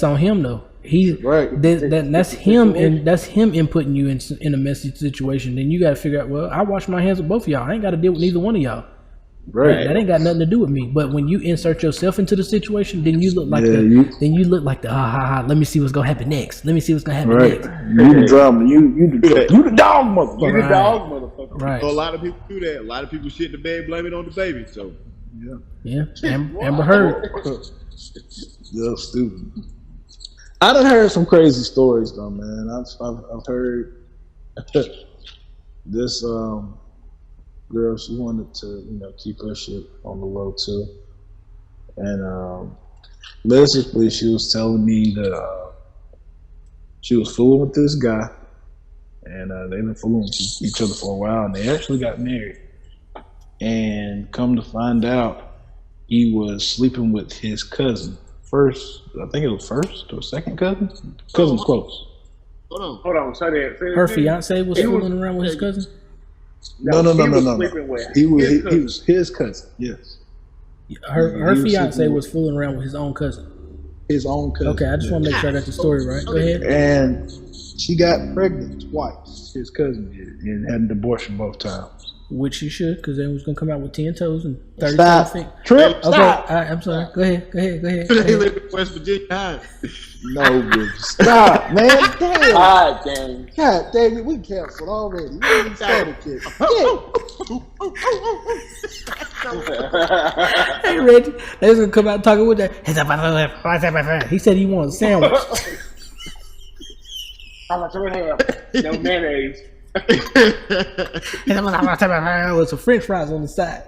on him though. That's him inputting you in a messy situation. Then you got to figure out. Well, I wash my hands with both of y'all. I ain't got to deal with neither one of y'all. Right. That ain't got nothing to do with me. But when you insert yourself into the situation, then you look like let me see what's gonna happen next. Next. You the drama. You the dog motherfucker. You the dog motherfucker. Right. So a lot of people do that. A lot of people shit in the bed, blame it on the baby. So yeah. Amber Heard. Yeah, stupid. I done heard some crazy stories though, man. I've heard this girl, she wanted to keep her shit on the low too, and basically she was telling me that she was fooling with this guy, and they've been fooling with each other for a while, and they actually got married. And come to find out, he was sleeping with his cousin. I think it was first or second cousin. Cousin's close. Hold on. Say that. Her fiance was fooling around with his cousin. No. He was his cousin. Yes. Her fiance was fooling around with his own cousin. His own cousin. Okay, I just want to make sure I got the story right. Go ahead. And she got pregnant twice. His cousin did, and had an abortion both times. Which she should, because then was gonna come out with 10 toes and 30 feet. Trip. Okay, I'm sorry. Go ahead. They live in West Virginia. No, bitch. Stop, man. Damn. God dang it, we canceled already. We ain't started yet. Hey, Reggie, they was gonna come out talking with that. He said he wanted a sandwich. How much would have? No mayonnaise. With some French fries on the side.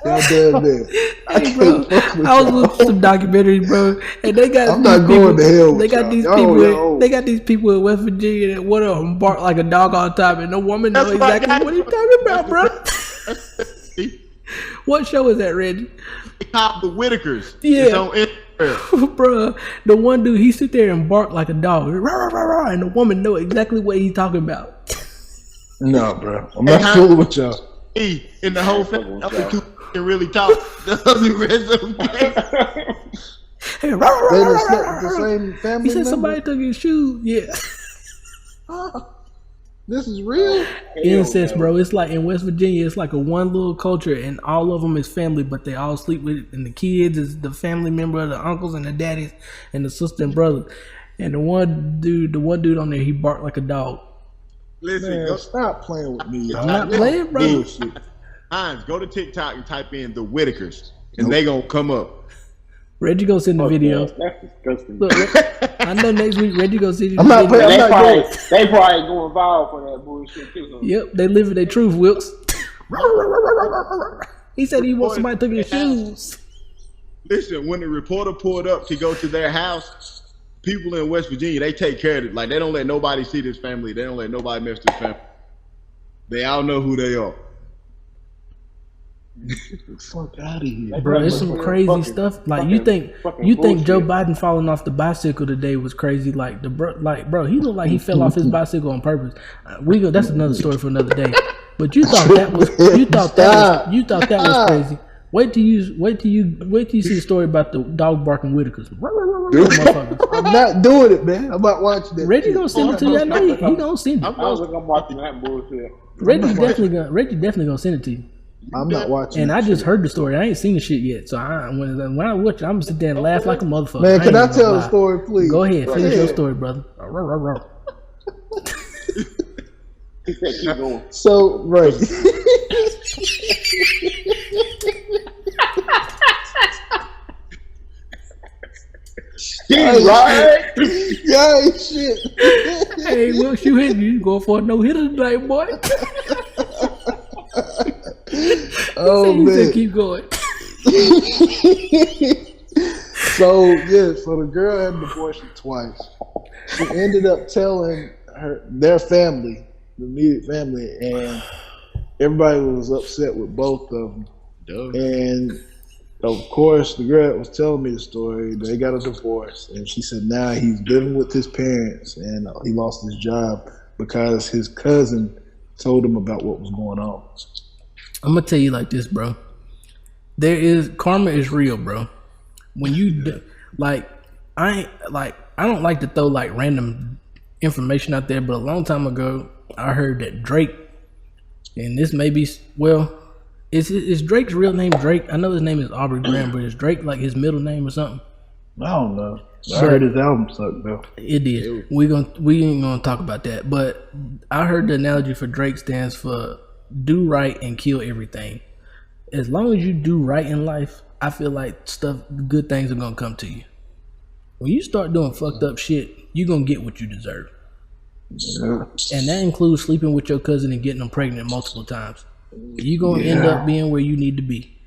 Hey, bro, I was looking some documentaries, bro, and they got. I'm not going to hell. They got these people. They got these people in West Virginia that one of them bark like a dog all the time, and no woman knows exactly what he's talking about, bro. What show is that, Reggie? They called the Whitakers. Yeah. It's on Instagram. Bro, the one dude, he sit there and bark like a dog, and the woman know exactly what he's talking about. No, bro, I'm not fooling with y'all. He in the whole family can really talk. The rest of them. Hey, the same family. He said somebody took his shoes. Yeah. This is real. Incest, bro. It's like in West Virginia, it's like a one little culture, and all of them is family, but they all sleep with it. And the kids is the family member of the uncles and the daddies and the sister and brother. And the one dude on there, he barked like a dog. Listen, man, stop playing with me. I'm not playing, bro. Hines, go to TikTok and type in the Whitakers, and they gonna come up. Reggie go send the videos. That's disgusting. Look, I know next week Reggie go see the I'm not videos. They probably going viral for that bullshit too. Yep, they live in their truth, Wilkes. He said he wants somebody to take his shoes. Listen, when the reporter pulled up to go to their house, people in West Virginia, they take care of it. Like, they don't let nobody see this family. They don't let nobody mess with this family. They all know who they are. Get the fuck out of here, bro. It's some crazy stuff. Like you think Joe Biden falling off the bicycle today was crazy? Like bro, he looked like he fell off his bicycle on purpose. That's another story for another day. But you thought that was crazy. Wait till you see the story about the dog barking Whitakers. I'm not doing it, man. I'm not watching it. Reggie gonna send it to you. I know he gonna send it. I was like, I'm watching that bullshit. Reggie definitely gonna send it to you. I'm not watching. And I just heard the story. I ain't seen the shit yet. So when I watch it, I'm gonna sit there and laugh like a motherfucker. Man, can I tell the story, please? Go ahead, finish your story, brother. Keep going. So right. Right? Yeah, shit. Hey, Wilkes, you hitting? You going for a no hitter tonight, boy? Oh He said, man. keep going. So the girl had an abortion twice. She ended up telling their family, the immediate family, and everybody was upset with both of them. And of course, the girl that was telling me the story, they got a divorce, and she said now he's living with his parents, and he lost his job because his cousin told him about what was going on. I'm gonna tell you like this, bro. Karma is real, bro. When you I don't like to throw like random information out there, but a long time ago I heard that Drake, and this may be is Drake's real name Drake? I know his name is Aubrey Graham, but is Drake like his middle name or something? I don't know. I heard his album sucked though. It did. We ain't gonna talk about that. But I heard the analogy for Drake stands for do right and kill everything. As long as you do right in life, I feel like good things are gonna come to you. When you start doing fucked up shit, you're gonna get what you deserve. Yeah. And that includes sleeping with your cousin and getting them pregnant multiple times. You're gonna end up being where you need to be.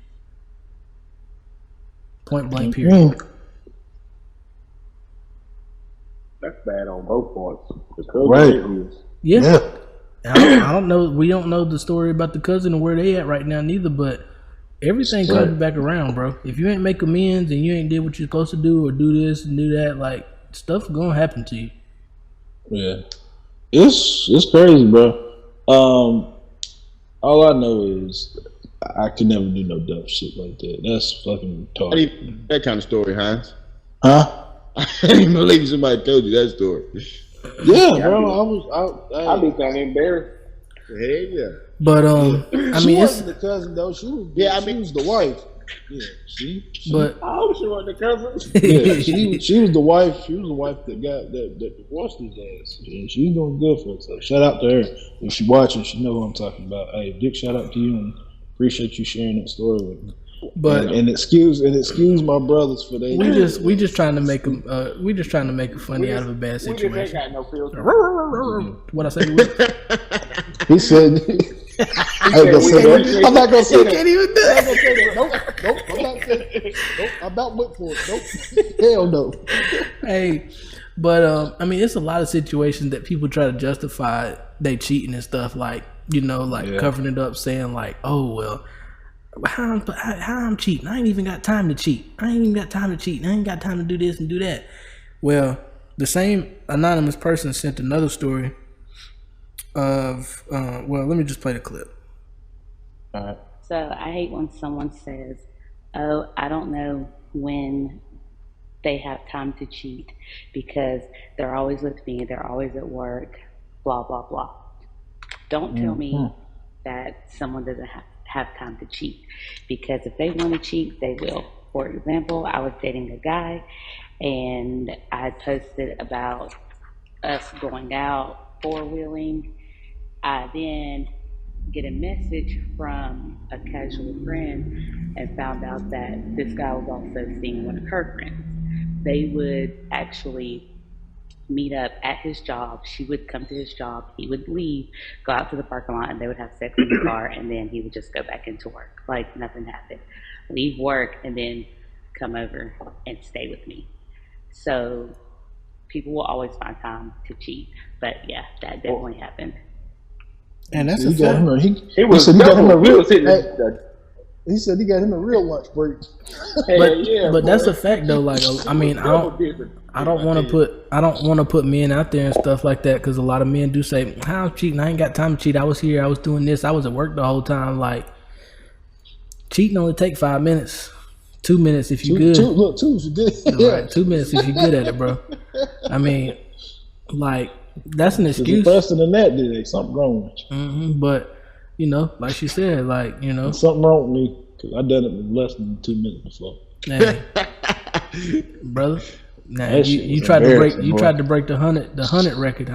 Point blank period. That's bad on both parts. The cousin Right. Yeah. I don't know. We don't know the story about the cousin and where they at right now neither, but everything comes back around, bro. If you ain't make amends and you ain't did what you're supposed to do or do this and do that, like stuff's gonna happen to you. Yeah. It's crazy, bro. All I know is I could never do no dumb shit like that. That's fucking retarded. That kind of story, Hines. Huh? I didn't believe somebody told you that story. Yeah, bro. I be kind of embarrassed. Hey, yeah. But I She mean, wasn't the cousin though. She was. She was the wife. Yeah, but I hope she wasn't the cousin. yeah, she was the wife. She was the wife that divorced his ass. And she's doing good for herself. Shout out to her. If she watching, she know who I'm talking about. Hey, Dick, shout out to you and appreciate you sharing that story with me. but And excuse my brothers for that. we just trying to make a funny out of a bad We just ain't situation. got no filter. What I say? Will? He said. I'm not gonna say that. Can't even do it. Nope. I'm not saying that. Nope. I'm not went for it. Nope. Hell no. Hey, but I mean, it's a lot of situations that people try to justify they cheating and stuff, like covering it up, saying like, "Oh well, how I'm cheating? I ain't even got time to cheat. I ain't got time to do this and do that." Well, the same anonymous person sent another story of let me just play the clip. All right. So I hate when someone says, "Oh, I don't know when they have time to cheat because they're always with me, they're always at work, blah, blah, blah." Don't tell me that someone doesn't have time to cheat, because if they want to cheat, they will. For example, I was dating a guy and I posted about us going out four-wheeling. I then get a message from a casual friend and found out that this guy was also seeing one of her friends. They would actually meet up at his job. She would come to his job. He would leave, go out to the parking lot, and they would have sex in the car, and then he would just go back into work like nothing happened. Leave work and then come over and stay with me. So people will always find time to cheat. But yeah, that definitely happened. And that's He a got fact. him a, he, It he was said he got him a double. real. He was He said he got him a real lunch break. But that's a fact though. Like, I mean, I don't want to put men out there and stuff like that, because a lot of men do say, "How I'm cheating? I ain't got time to cheat. I was here. I was doing this. I was at work the whole time." Like, cheating only take 5 minutes, 2 minutes if you good. Two's good. Yeah. Right, 2 minutes if you good at it, bro. I mean, like, that's an excuse. Faster than that, did they? Something wrong with you. But like she said, like, Something wrong with me, because I done it in less than 2 minutes before. hey, brother. Now That you, shit you was tried to break embarrassing, boy. the 100 record.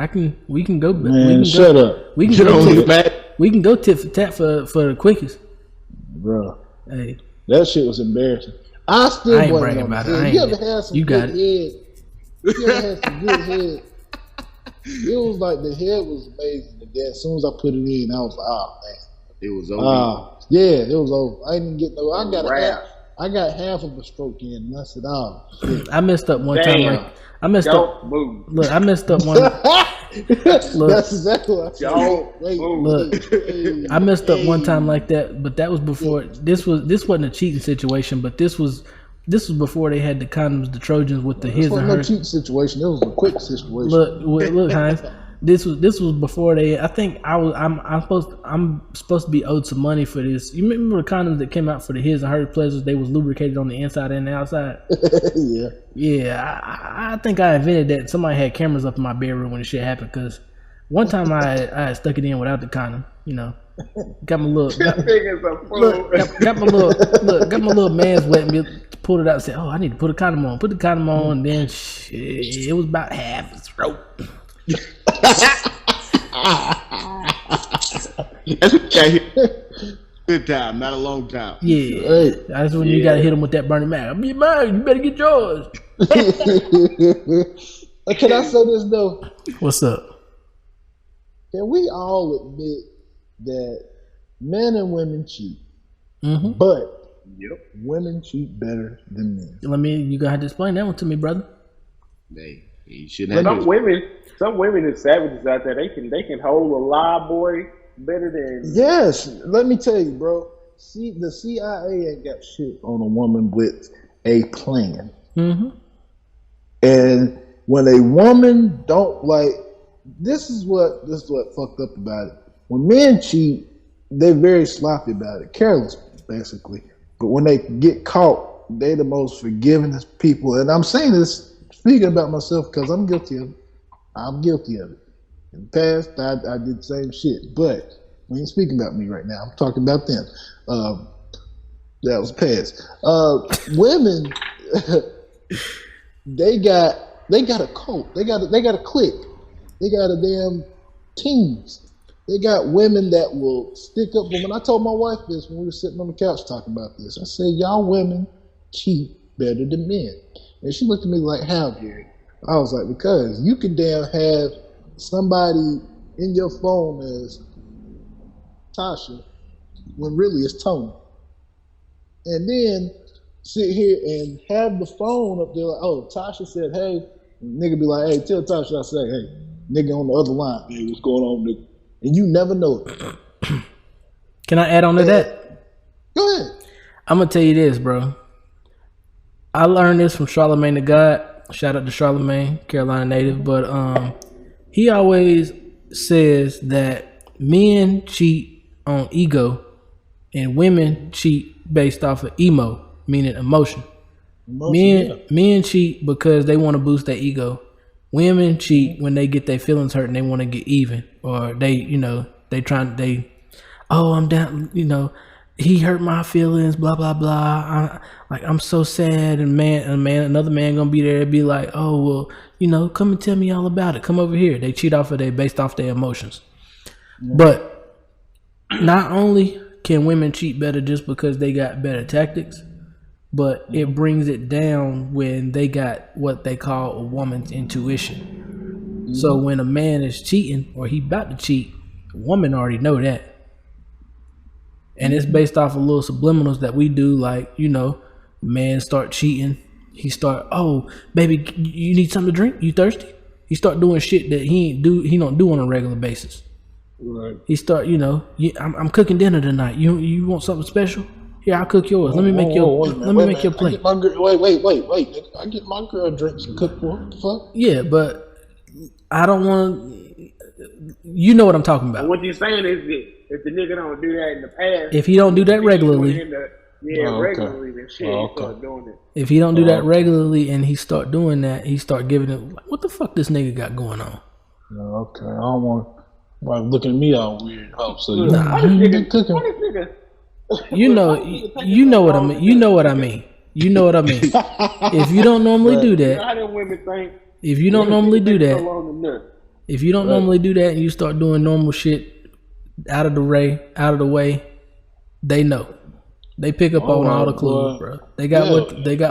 We can go. Man, shut up. We can Get on go. your back. We can go tit for tat for the quickest. Bro, Hey, that shit was embarrassing. I still I ain't wasn't bragging on about the it. head. I You ain't- ever had some you got good head? You ever had some good head? It was like the head was amazing, and then as soon as I put it in, I was like, oh man, It was over. Yeah, it was over. I didn't get no. I Wrap. got half of a stroke in, and I said, "Oh, shit." I messed up one time. Like, I messed Don't up. move. Look, I messed up one. That's exactly what I said. Don't Wait, move. Look, I messed up one time like that, but that was before. This wasn't a cheating situation, but this was before they had the condoms, the Trojans with the his This and wasn't no her. cheating situation. It was a quick situation. Look, Hines. This was before they. I think I'm supposed to be owed some money for this. You remember the condoms that came out for the his and her pleasures? They was lubricated on the inside and the outside. Yeah. Yeah, I think I invented that. Somebody had cameras up in my bedroom when the shit happened. Cause one time I had stuck it in without the condom. You know, got my little got my little man's wet and pulled it out and said, "Oh, I need to put a condom on." Put the condom on, and then shit, it was about half his throat. That's what good time, not a long time. Yeah, Hey. that's when you gotta hit him with that Bernie Mac. You better get yours. Can I say this though? What's up? Can we all admit that men and women cheat, Mm-hmm. but Yep. women cheat better than men? You gonna have to explain that one to me, brother. Hey, you shouldn't have Some women is savages out there. They can hold a lie boy better than Yes, let me tell you, bro. See, the CIA ain't got shit on a woman with a plan. Mm-hmm. And when a woman don't like, this is what fucked up about it. When men cheat, they're very sloppy about it, careless basically. But when they get caught, they're the most forgiving people. And I'm saying this speaking about myself because I'm guilty of it. I'm guilty of it. In the past, I did the same shit. But we ain't speaking about me right now. I'm talking about them. That was past. Women, they got a cult. They got a clique. They got a damn teams. They got women that will stick up. But when I told my wife this, when we were sitting on the couch talking about this, I said, y'all women cheat better than men. And she looked at me like, how, Gary? I was like, because you can damn have somebody in your phone as Tasha when really it's Tony. And then sit here and have the phone up there like, oh, Tasha said, hey. And nigga be like, hey, tell Tasha I say, hey, nigga on the other line, hey, what's going on, nigga? And you never know it. Can I add on to that? Go ahead. I'm gonna tell you this, bro. I learned this from Charlemagne the God. Shout out to Charlemagne, Carolina native. But he always says that men cheat on ego and women cheat based off of emo, meaning emotion. Men cheat because they want to boost their ego. Women cheat when they get their feelings hurt and they want to get even, or I'm down, he hurt my feelings, blah blah blah. I'm so sad, and another man gonna be there and be like, oh well, come and tell me all about it. Come over here. They cheat based off their emotions. Yeah. But not only can women cheat better just because they got better tactics, but it brings it down when they got what they call a woman's intuition. Mm-hmm. So when a man is cheating or he about to cheat, a woman already know that. And it's based off of little subliminals that we do, like, man start cheating. He start, oh, baby, you need something to drink? You thirsty? He start doing shit that he don't do on a regular basis. Right. He start, I'm cooking dinner tonight. You want something special? Here, I'll cook yours. Let me make your plate. Wait. I get my girl drinks and cook for her. What the fuck? Yeah, but I don't want. You know what I'm talking about. What you're saying is that if the nigga don't do that in the past, if he don't do that regularly, regularly, then shit, he start doing it. If he don't do that regularly and he start doing that, he start giving it. Like, what the fuck this nigga got going on? Okay, I don't want. Why looking at me all weird? Oh, so you cooking? You know what I mean. You know what I mean. If you don't normally do that, how do women think? If you don't normally do that, if you don't normally do that, and you start doing normal shit out of the way, they know. They pick up on all the clues, bro. They got.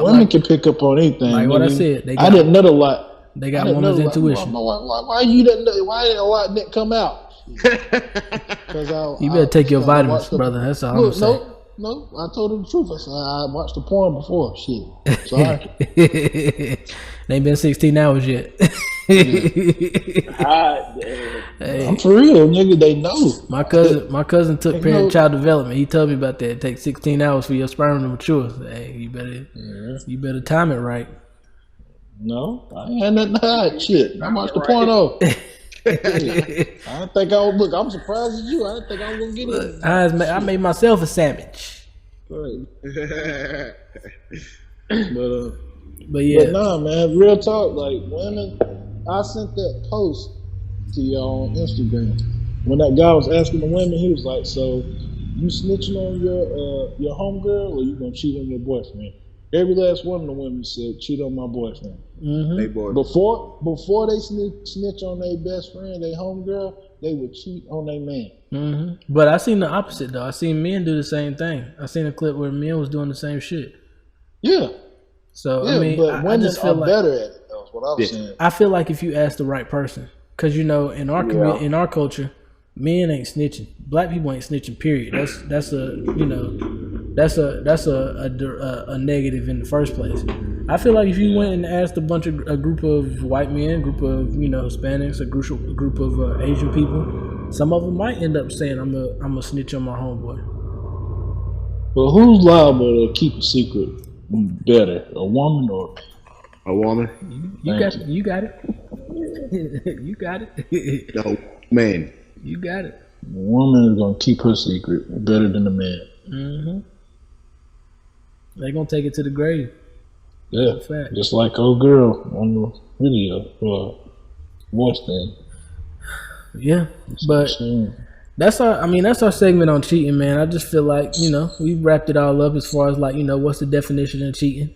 Women can pick up on anything. Like what I said, I didn't know a lot. They got woman's intuition. Why you didn't know? Why didn't a lot come out? Because You better take your vitamins, brother. That's all I'm saying. No, I told him the truth. I said I watched the porn before. Shit, sorry. It ain't been 16 hours yet. Hey, I'm for real, nigga. They know. My cousin took parent-child development. He told me about that. It takes 16 hours for your sperm to mature. Hey, you better time it right. No, I ain't had nothing to hide. Shit, I watched the porno. I didn't think I would look. I'm surprised at you. I didn't think I was gonna get it. I made myself a sandwich. Right. But yeah, But nah, man, real talk. Like women, I sent that post to y'all on Instagram. When that guy was asking the women, he was like, "So, you snitching on your homegirl, or you gonna cheat on your boyfriend?" Every last one of the women said, "Cheat on my boyfriend." mm-hmm. They boy. Before they snitch on their best friend, their homegirl, they would cheat on their man. Mm-hmm. But I seen the opposite though. I seen men do the same thing. I seen a clip where men was doing the same shit. Yeah. So Yeah, I mean, but I women just feel are like better at it. That's what I'm saying. I feel like if you ask the right person, because you know, in our community, in our culture, men ain't snitching. Black people ain't snitching. Period. That's a negative in the first place. I feel like if you went and asked a group of white men, group of Hispanics, a group of Asian people, some of them might end up saying, "I'm a snitch on my homeboy." But who's liable to keep a secret better, a woman or A woman? You got it. You got it. You got it. No, man. You got it. a woman is gonna keep her secret better than a man? Mm-hmm. They gonna take it to the grave. Yeah, Fact. just like old girl on the video, voice thing. Yeah, but that's our segment on cheating, man. I just feel like we wrapped it all up as far as like what's the definition of cheating.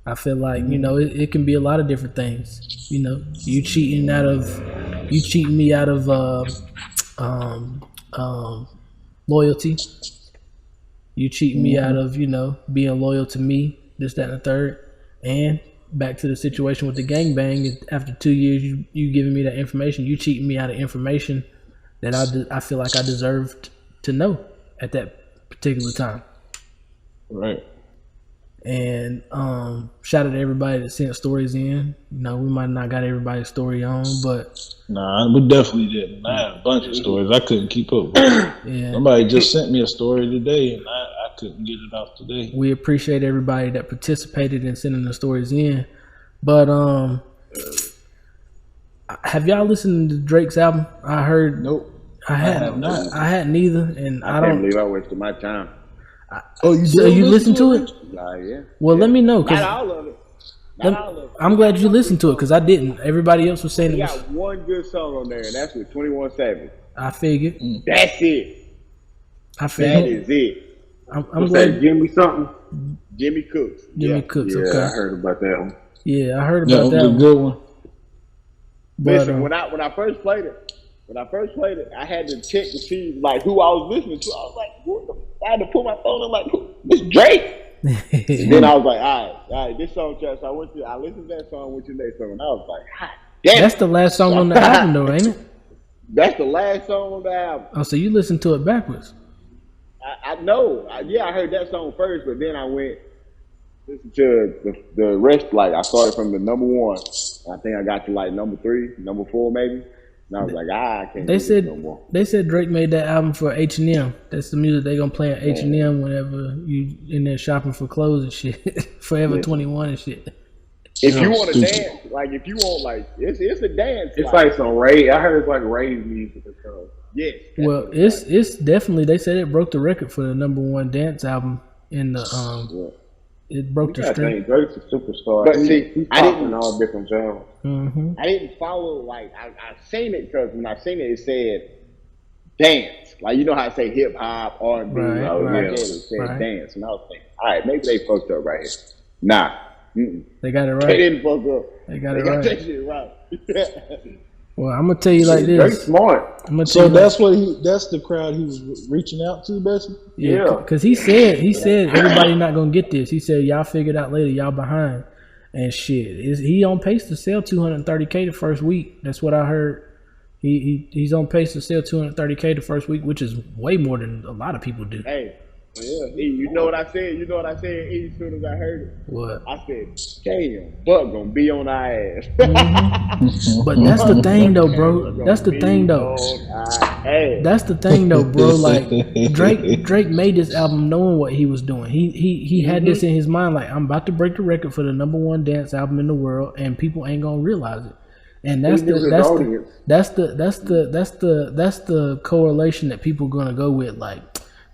I feel like it can be a lot of different things. You cheating me out of loyalty. You cheating me out of being loyal to me, this, that, and the third. And back to the situation with the gangbang. After 2 years, you giving me that information. You cheating me out of information that I feel like I deserved to know at that particular time. Right. And shout out to everybody that sent stories in. We might not got everybody's story on, but Nah, we definitely didn't. I had a bunch of stories. I couldn't keep up with it. yeah, Somebody just sent me a story today, and I couldn't get it off today. we appreciate everybody that participated in sending the stories in. But have y'all listened to Drake's album? I heard. Nope. I have not. I hadn't either, and I can't don't. believe I wasted my time. Oh, you So you listen to it? Like, yeah. Well, let me know. Not all of it. Not all of it. I'm glad you listened to it because I didn't. Everybody else was saying He it was. got one good song on there, and that's with 21 Savage. I figured. That's it. I That figured. is it. I'm What's that? glad. Jimmy something? Jimmy Cooks. Jimmy Cooks. Yeah, Okay. I heard about that one. Yeah, I heard Yeah, about it was that a one. good one. But, Listen, when I first played it, I had to check to see like who I was listening to. I was like, what the? I had to pull my phone and like, this Drake. And then I was like, all right, this song. So I listened to that song, went to the next song, and I was like, God damn. That's the last song on the album, though, ain't it? That's the last song on the album. Oh, so you listened to it backwards? I know. I heard that song first, but then I went listen to the rest. Like I started from the number one. I think I got to like number 3, number 4, maybe. And I was like, I can't. They do said this no more. Drake made that album for H&M. That's the music they gonna play at H&M whenever you in there shopping for clothes and shit. Forever 21 and shit. If you want to dance, like if you want, like it's a dance. It's like some rave. I heard it's like rave music or something. yes. Well, it's definitely. They said it broke the record for the number one dance album in the It broke the I streak. think Drake's a superstar. But see, he's I popping didn't- in all different genres. Mm-hmm. I didn't follow like I seen it because when I seen it, it said dance. Like you know how I say hip hop, R&B. Right, Right, right, it said right. dance, and I was thinking, all right, maybe they fucked up right here. Nah, They got it they right. didn't fuck up. They got They it got right. that shit right. Well, I'm gonna tell you like Drake's this. smart. I'm gonna tell So you that's the crowd he was reaching out to, basically. Yeah, because he said everybody not gonna get this. He said y'all figure it out later. Y'all behind and shit. He on pace to sell 230K the first week. That's what I heard He's on pace to sell 230K the first week, which is way more than a lot of people do. Hey, yeah, you know what I said? You know what I said as soon as I heard it? What? I said, damn, Buck gonna be on our ass. But that's the thing though, bro. That's the thing though. That's the thing though, bro. Like Drake made this album knowing what he was doing. He had this in his mind, like, I'm about to break the record for the #1 dance album in the world, and people ain't gonna realize it. And that's the correlation that people gonna go with, like,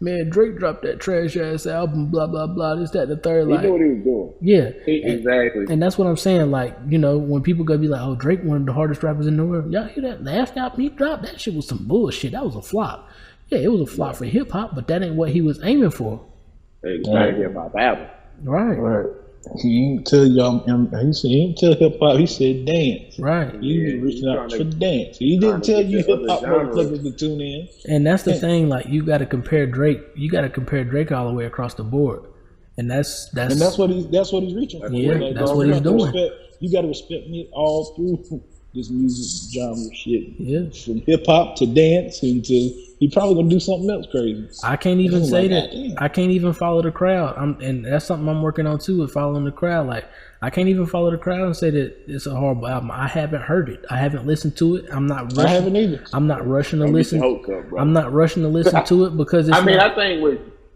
man, Drake dropped that trash ass album, blah blah blah, this, that, the third. Like, he knew what he was doing. Yeah, exactly. And that's what I'm saying. Like, you know, when people go be like, "Oh, Drake, one of the hardest rappers in the world," y'all hear that last album he dropped? That shit was some bullshit. That was a flop. Yeah, it was a flop for hip hop, but that ain't what he was aiming for. Exactly about album. Right. He didn't tell y'all. He said he didn't tell hip hop. He said dance. Right. He was reaching out for dance. He didn't tell you hip hop motherfuckers to tune in. And that's the thing. Like, you got to compare Drake. You got to compare Drake all the way across the board. And that's what he's reaching for. Yeah, like, that's what he's doing. You got to respect me all through this music genre shit. Yeah. From hip hop to dance and to he probably gonna do something else crazy. I can't even say like, that. I can't even follow the crowd. And that's something I'm working on too, with following the crowd. Like, I can't even follow the crowd and say that it's a horrible album. I haven't heard it. I haven't listened to it. I'm not rushing. I haven't either. I'm not rushing to listen. I'm not rushing to listen to it because it's I think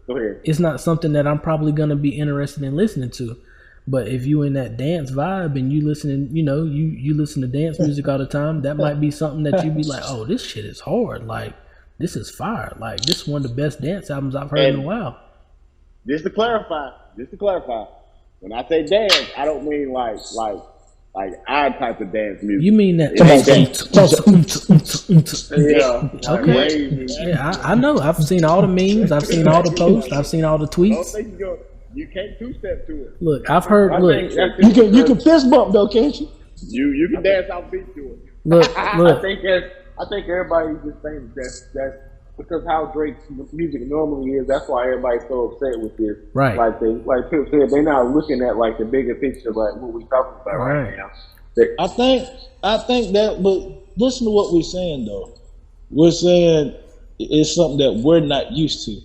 go ahead. It's not something that I'm probably gonna be interested in listening to. But if you in that dance vibe and you listening, you know, you listen to dance music all the time, that might be something that you be like, oh, this shit is hard. Like, this is fire. Like, this is one of the best dance albums I've heard in a while. Just to clarify, when I say dance, I don't mean like our type of dance music. You mean that? Yeah. Okay. Yeah, I know. I've seen all the memes. I've seen all the posts. I've seen all the tweets. You can't two-step to it. Look, I've heard. Look, you can fist bump though, can't you? You can dance out beat to it. Look. I think everybody just thinks that's because how Drake's music normally is. That's why everybody's so upset with this. Right. Like Pip said, they're not looking at like the bigger picture, like what we talking about right now. I think that, but listen to what we're saying though. We're saying it's something that we're not used to.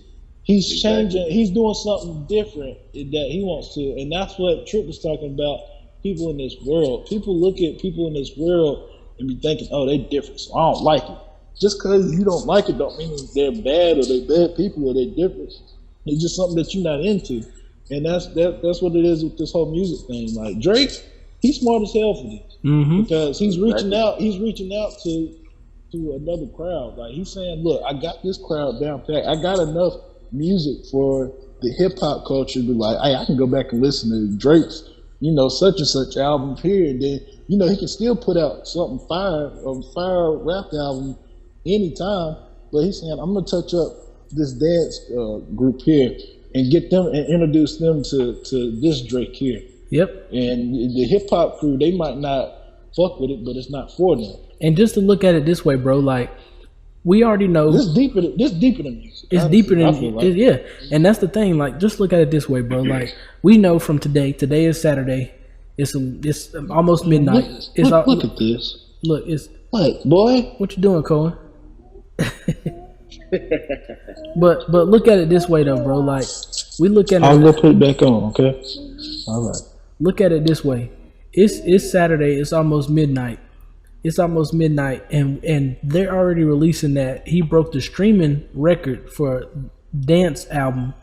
He's changing. He's doing something different that he wants to, and that's what Tripp was talking about. People in this world. People look at people in this world and be thinking, "Oh, they different, so I don't like it." Just because you don't like it, don't mean they're bad or they're bad people or they're different. It's just something that you're not into, and that's what it is with this whole music thing. Like Drake, he's smart as hell for this because he's reaching out. He's reaching out to another crowd. Like he's saying, "Look, I got this crowd down pat. I got enough music for the hip hop culture to be like, hey, I can go back and listen to Drake's, such and such album period. Then, he can still put out something fire rap album anytime. But he's saying, I'm gonna touch up this dance group here and get them and introduce them to this Drake here. Yep. And the hip hop crew, they might not fuck with it, but it's not for them. And just to look at it this way, bro, like we already know this deeper than music. It's deeper than yeah. And that's the thing. Like, just look at it this way, bro. Like, we know from today. Today is Saturday. It's almost midnight. Look at this. Look, it's what, boy? What you doing, Cohen? But look at it this way though, bro. Like, we look at it. I'll go put it back on, okay? All right. Look at it this way. It's Saturday. It's almost midnight. And they're already releasing that he broke the streaming record for dance album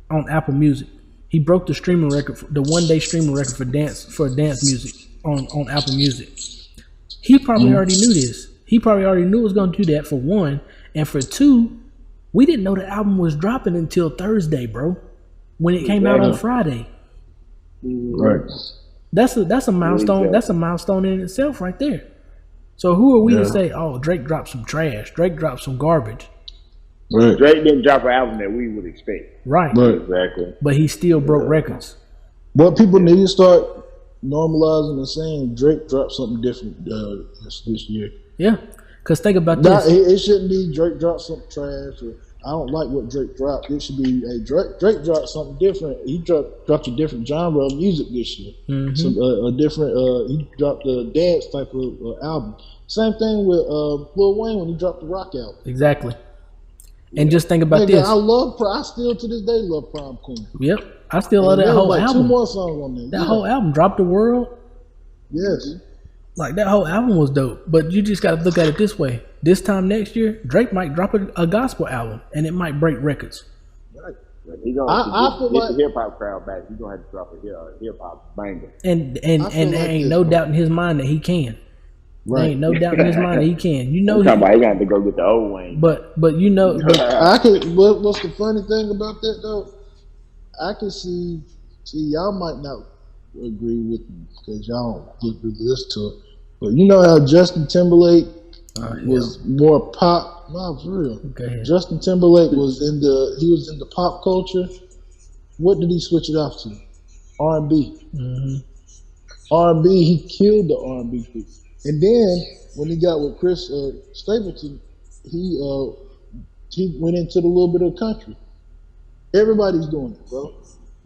on Apple Music. He broke the streaming record, the 1 day streaming record for dance music on Apple Music. He probably already knew this. He probably already knew it was going to do that, for one, and for two, we didn't know the album was dropping until Thursday, bro. When it came out on Friday. Right. That's a milestone. That's a milestone in itself, right there. So who are we to say, oh, Drake dropped some trash, Drake dropped some garbage? Right. Drake didn't drop an album that we would expect. Right. Exactly. But he still broke records. But people need to start normalizing and saying Drake dropped something different this year. Yeah. Because think about this. It shouldn't be Drake dropped something trash. Or I don't like what Drake dropped. It should be a Drake dropped something different. He dropped a different genre of music this year. A different. He dropped a dance type of album. Same thing with Lil Wayne when he dropped the rock album. Exactly. And just think about this. I still to this day love Prom Queen. Yep. I still love that whole album. 2 more songs on there. That whole album, Drop the World. Yes. Like, that whole album was dope. But you just got to look at it this way. This time next year, Drake might drop a gospel album, and it might break records. Right. He gonna get the hip hop crowd back. He's gonna have to drop a hip hop banger. And there ain't no doubt in his mind that he can. Right. There ain't no doubt in his mind that he can. You know, he got to go get the old Wayne. But you know, what's the funny thing about that though? I can see y'all might not agree with me because y'all don't really listen to it. But you know how Justin Timberlake was more pop? No, for real. Okay. Justin Timberlake was into pop culture. What did he switch it off to? R&B. R&B. He killed the R&B people. And then when he got with Chris Stapleton, he went into the little bit of country. Everybody's doing it, bro.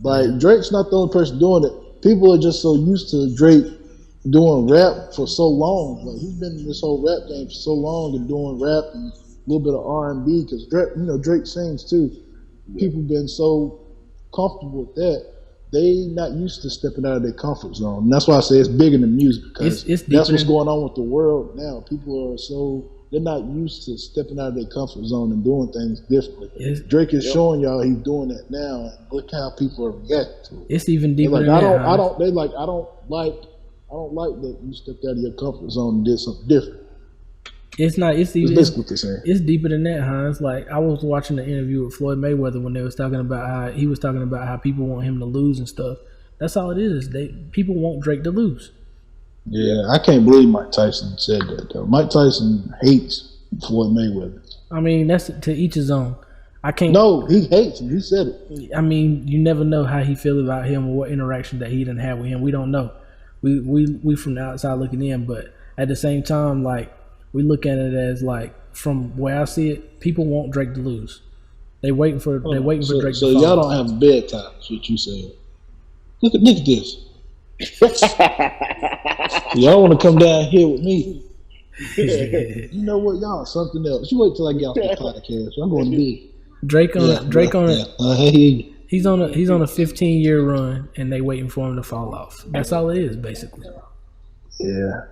Like Drake's not the only person doing it. People are just so used to Drake doing rap for so long. Like he's been in this whole rap game for so long and doing rap and a little bit of R&B because Drake sings too. People been so comfortable with that. They not used to stepping out of their comfort zone. And that's why I say it's bigger than music because that's what's going on with the world now. People are they're not used to stepping out of their comfort zone and doing things differently. Drake is showing y'all he's doing that now, and look how people are reacting to it. It's even deeper than that. I don't like that you stepped out of your comfort zone and did something different. It's not. It's even. That's what they're saying. It's deeper than that, Hans. Like I was watching the interview with Floyd Mayweather when they was talking about how people want him to lose and stuff. That's all it is. People want Drake to lose. Yeah, I can't believe Mike Tyson said that though. Mike Tyson hates Floyd Mayweather. I mean, that's to each his own. I can't. No, he hates him. He said it. I mean, you never know how he feels about him or what interaction that he didn't have with him. We don't know. We from the outside looking in, but at the same time, like we look at it as like from where I see it, people want Drake to lose. They waiting for Drake to fall. So y'all don't have bedtime. That's what you said. Look at this. Y'all want to come down here with me? You know what, y'all? Something else. You wait till I get off the podcast. I'm going to bed. Drake on it. I hear you. He's on a 15-year run, and they waiting for him to fall off. That's all it is, basically. Yeah.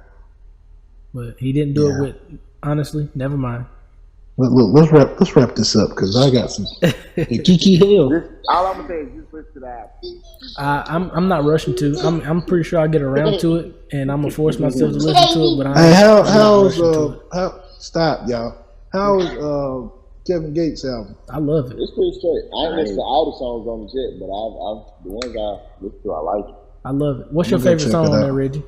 But he didn't do it with. Honestly, never mind. Look, let's wrap this up because I got some kiki hell. All I'm gonna say is just listen to that. I'm not rushing to. I'm pretty sure I'll get around to it, and I'm gonna force myself to listen to it. But stop, y'all? How's Kevin Gates' album? I love it. It's pretty straight. I ain't listened to all the songs on the jet, but I've the ones I listen to, I like it. I love it. What's your favorite song on there, Reggie?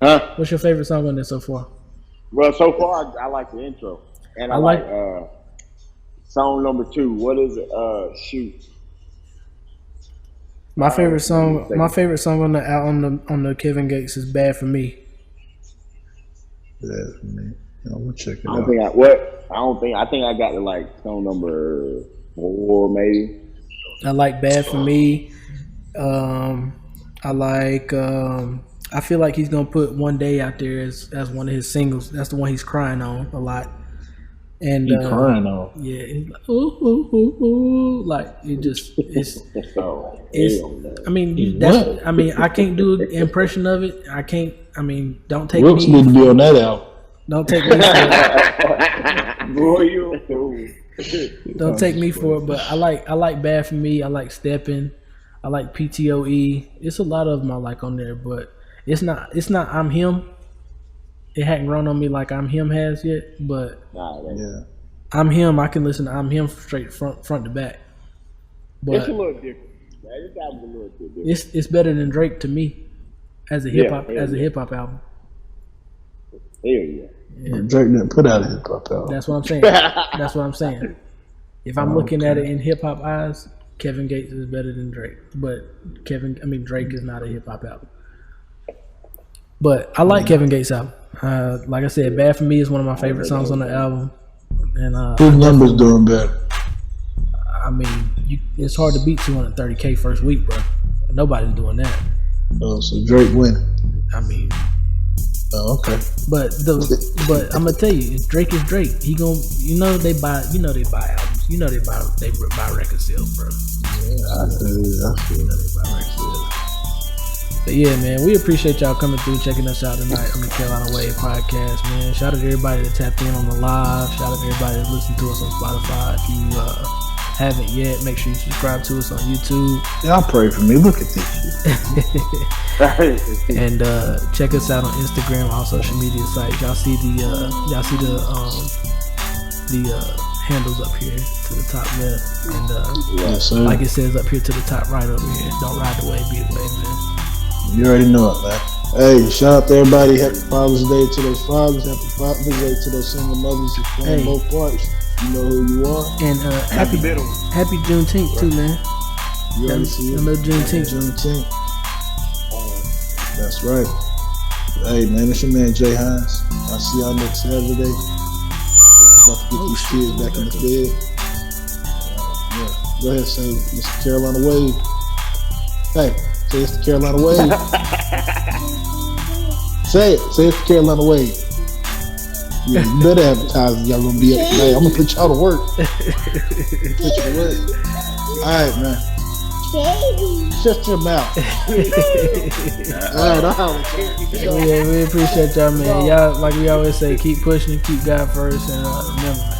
Huh? What's your favorite song on there so far? Well, so far I like the intro. And I like song number 2. What is it? Shoot. My favorite song on the Kevin Gates is "Bad for Me." Bad for me. I'm gonna check it out. I think I got to like song number 4 maybe. I like "Bad for Me." I like. I feel like he's gonna put "One Day" out there as one of his singles. That's the one he's crying on a lot. And he's crying on. Yeah, he's like, ooh, ooh, ooh, ooh. Like it's. I mean, I can't do an impression of it. I can't. I mean, don't take Brooks me. need to be on that album. Don't take me for it. Boy, you a fool. Don't take me for it. But I like "Bad for Me." I like "Steppin'." I like "PTOE." It's a lot of them I like on there, but it's not. "I'm Him." It hadn't grown on me like "I'm Him" has yet, but yeah, "I'm Him." I can listen to "I'm Him" straight front to back. But it's a little different. This album's a little bit different. It's better than Drake to me as a hip hop album. Hell yeah. Drake didn't put out a hip hop album. That's what I'm saying. If I'm looking at it in hip hop eyes, Kevin Gates is better than Drake. But Drake is not a hip hop album. But I like Kevin Gates' album. Like I said, "Bad for Me" is one of my favorite songs on the album. And whose numbers doing better? I mean, it's hard to beat 230K first week, bro. Nobody's doing that. Oh, so Drake winning. I mean, oh, okay. But I'm gonna tell you, Drake is Drake. He gon' they buy albums. They buy record sales, bro. Yeah, I feel it. They buy record sales. But yeah, man, we appreciate y'all coming through, checking us out tonight on the Carolina Wave podcast, man. Shout out to everybody that tapped in on the live. Shout out to everybody that listened to us on Spotify. If you haven't yet, make sure you subscribe to us on YouTube. Y'all pray for me. Look at this shit. And check us out on Instagram, all social media sites. Y'all see the handles up here to the top left, and yes, like it says up here to the top right over here. Don't ride the wave, be the wave, man. You already know it, man. Hey, shout out to everybody. Happy Father's Day to those fathers. Happy Father's Day to those single mothers who playing both parts. You know who you are. And happy Juneteenth too, man. You already see it. I know Juneteenth. That's right. Hey, man, it's your man Jay Hines. I'll see y'all next Saturday. About to get these kids back in the bed. Yeah. Go ahead, say Mr. Carolina Wave. Hey. Say it's the Carolina Wave. Say it's the Carolina Wave. Yeah, you better advertise. Y'all gonna be up tonight. I'm gonna put y'all to work. Alright, man. Shut your mouth. Alright, yeah, we appreciate y'all, man. Y'all, like we always say, keep pushing, keep God first, and remember, man.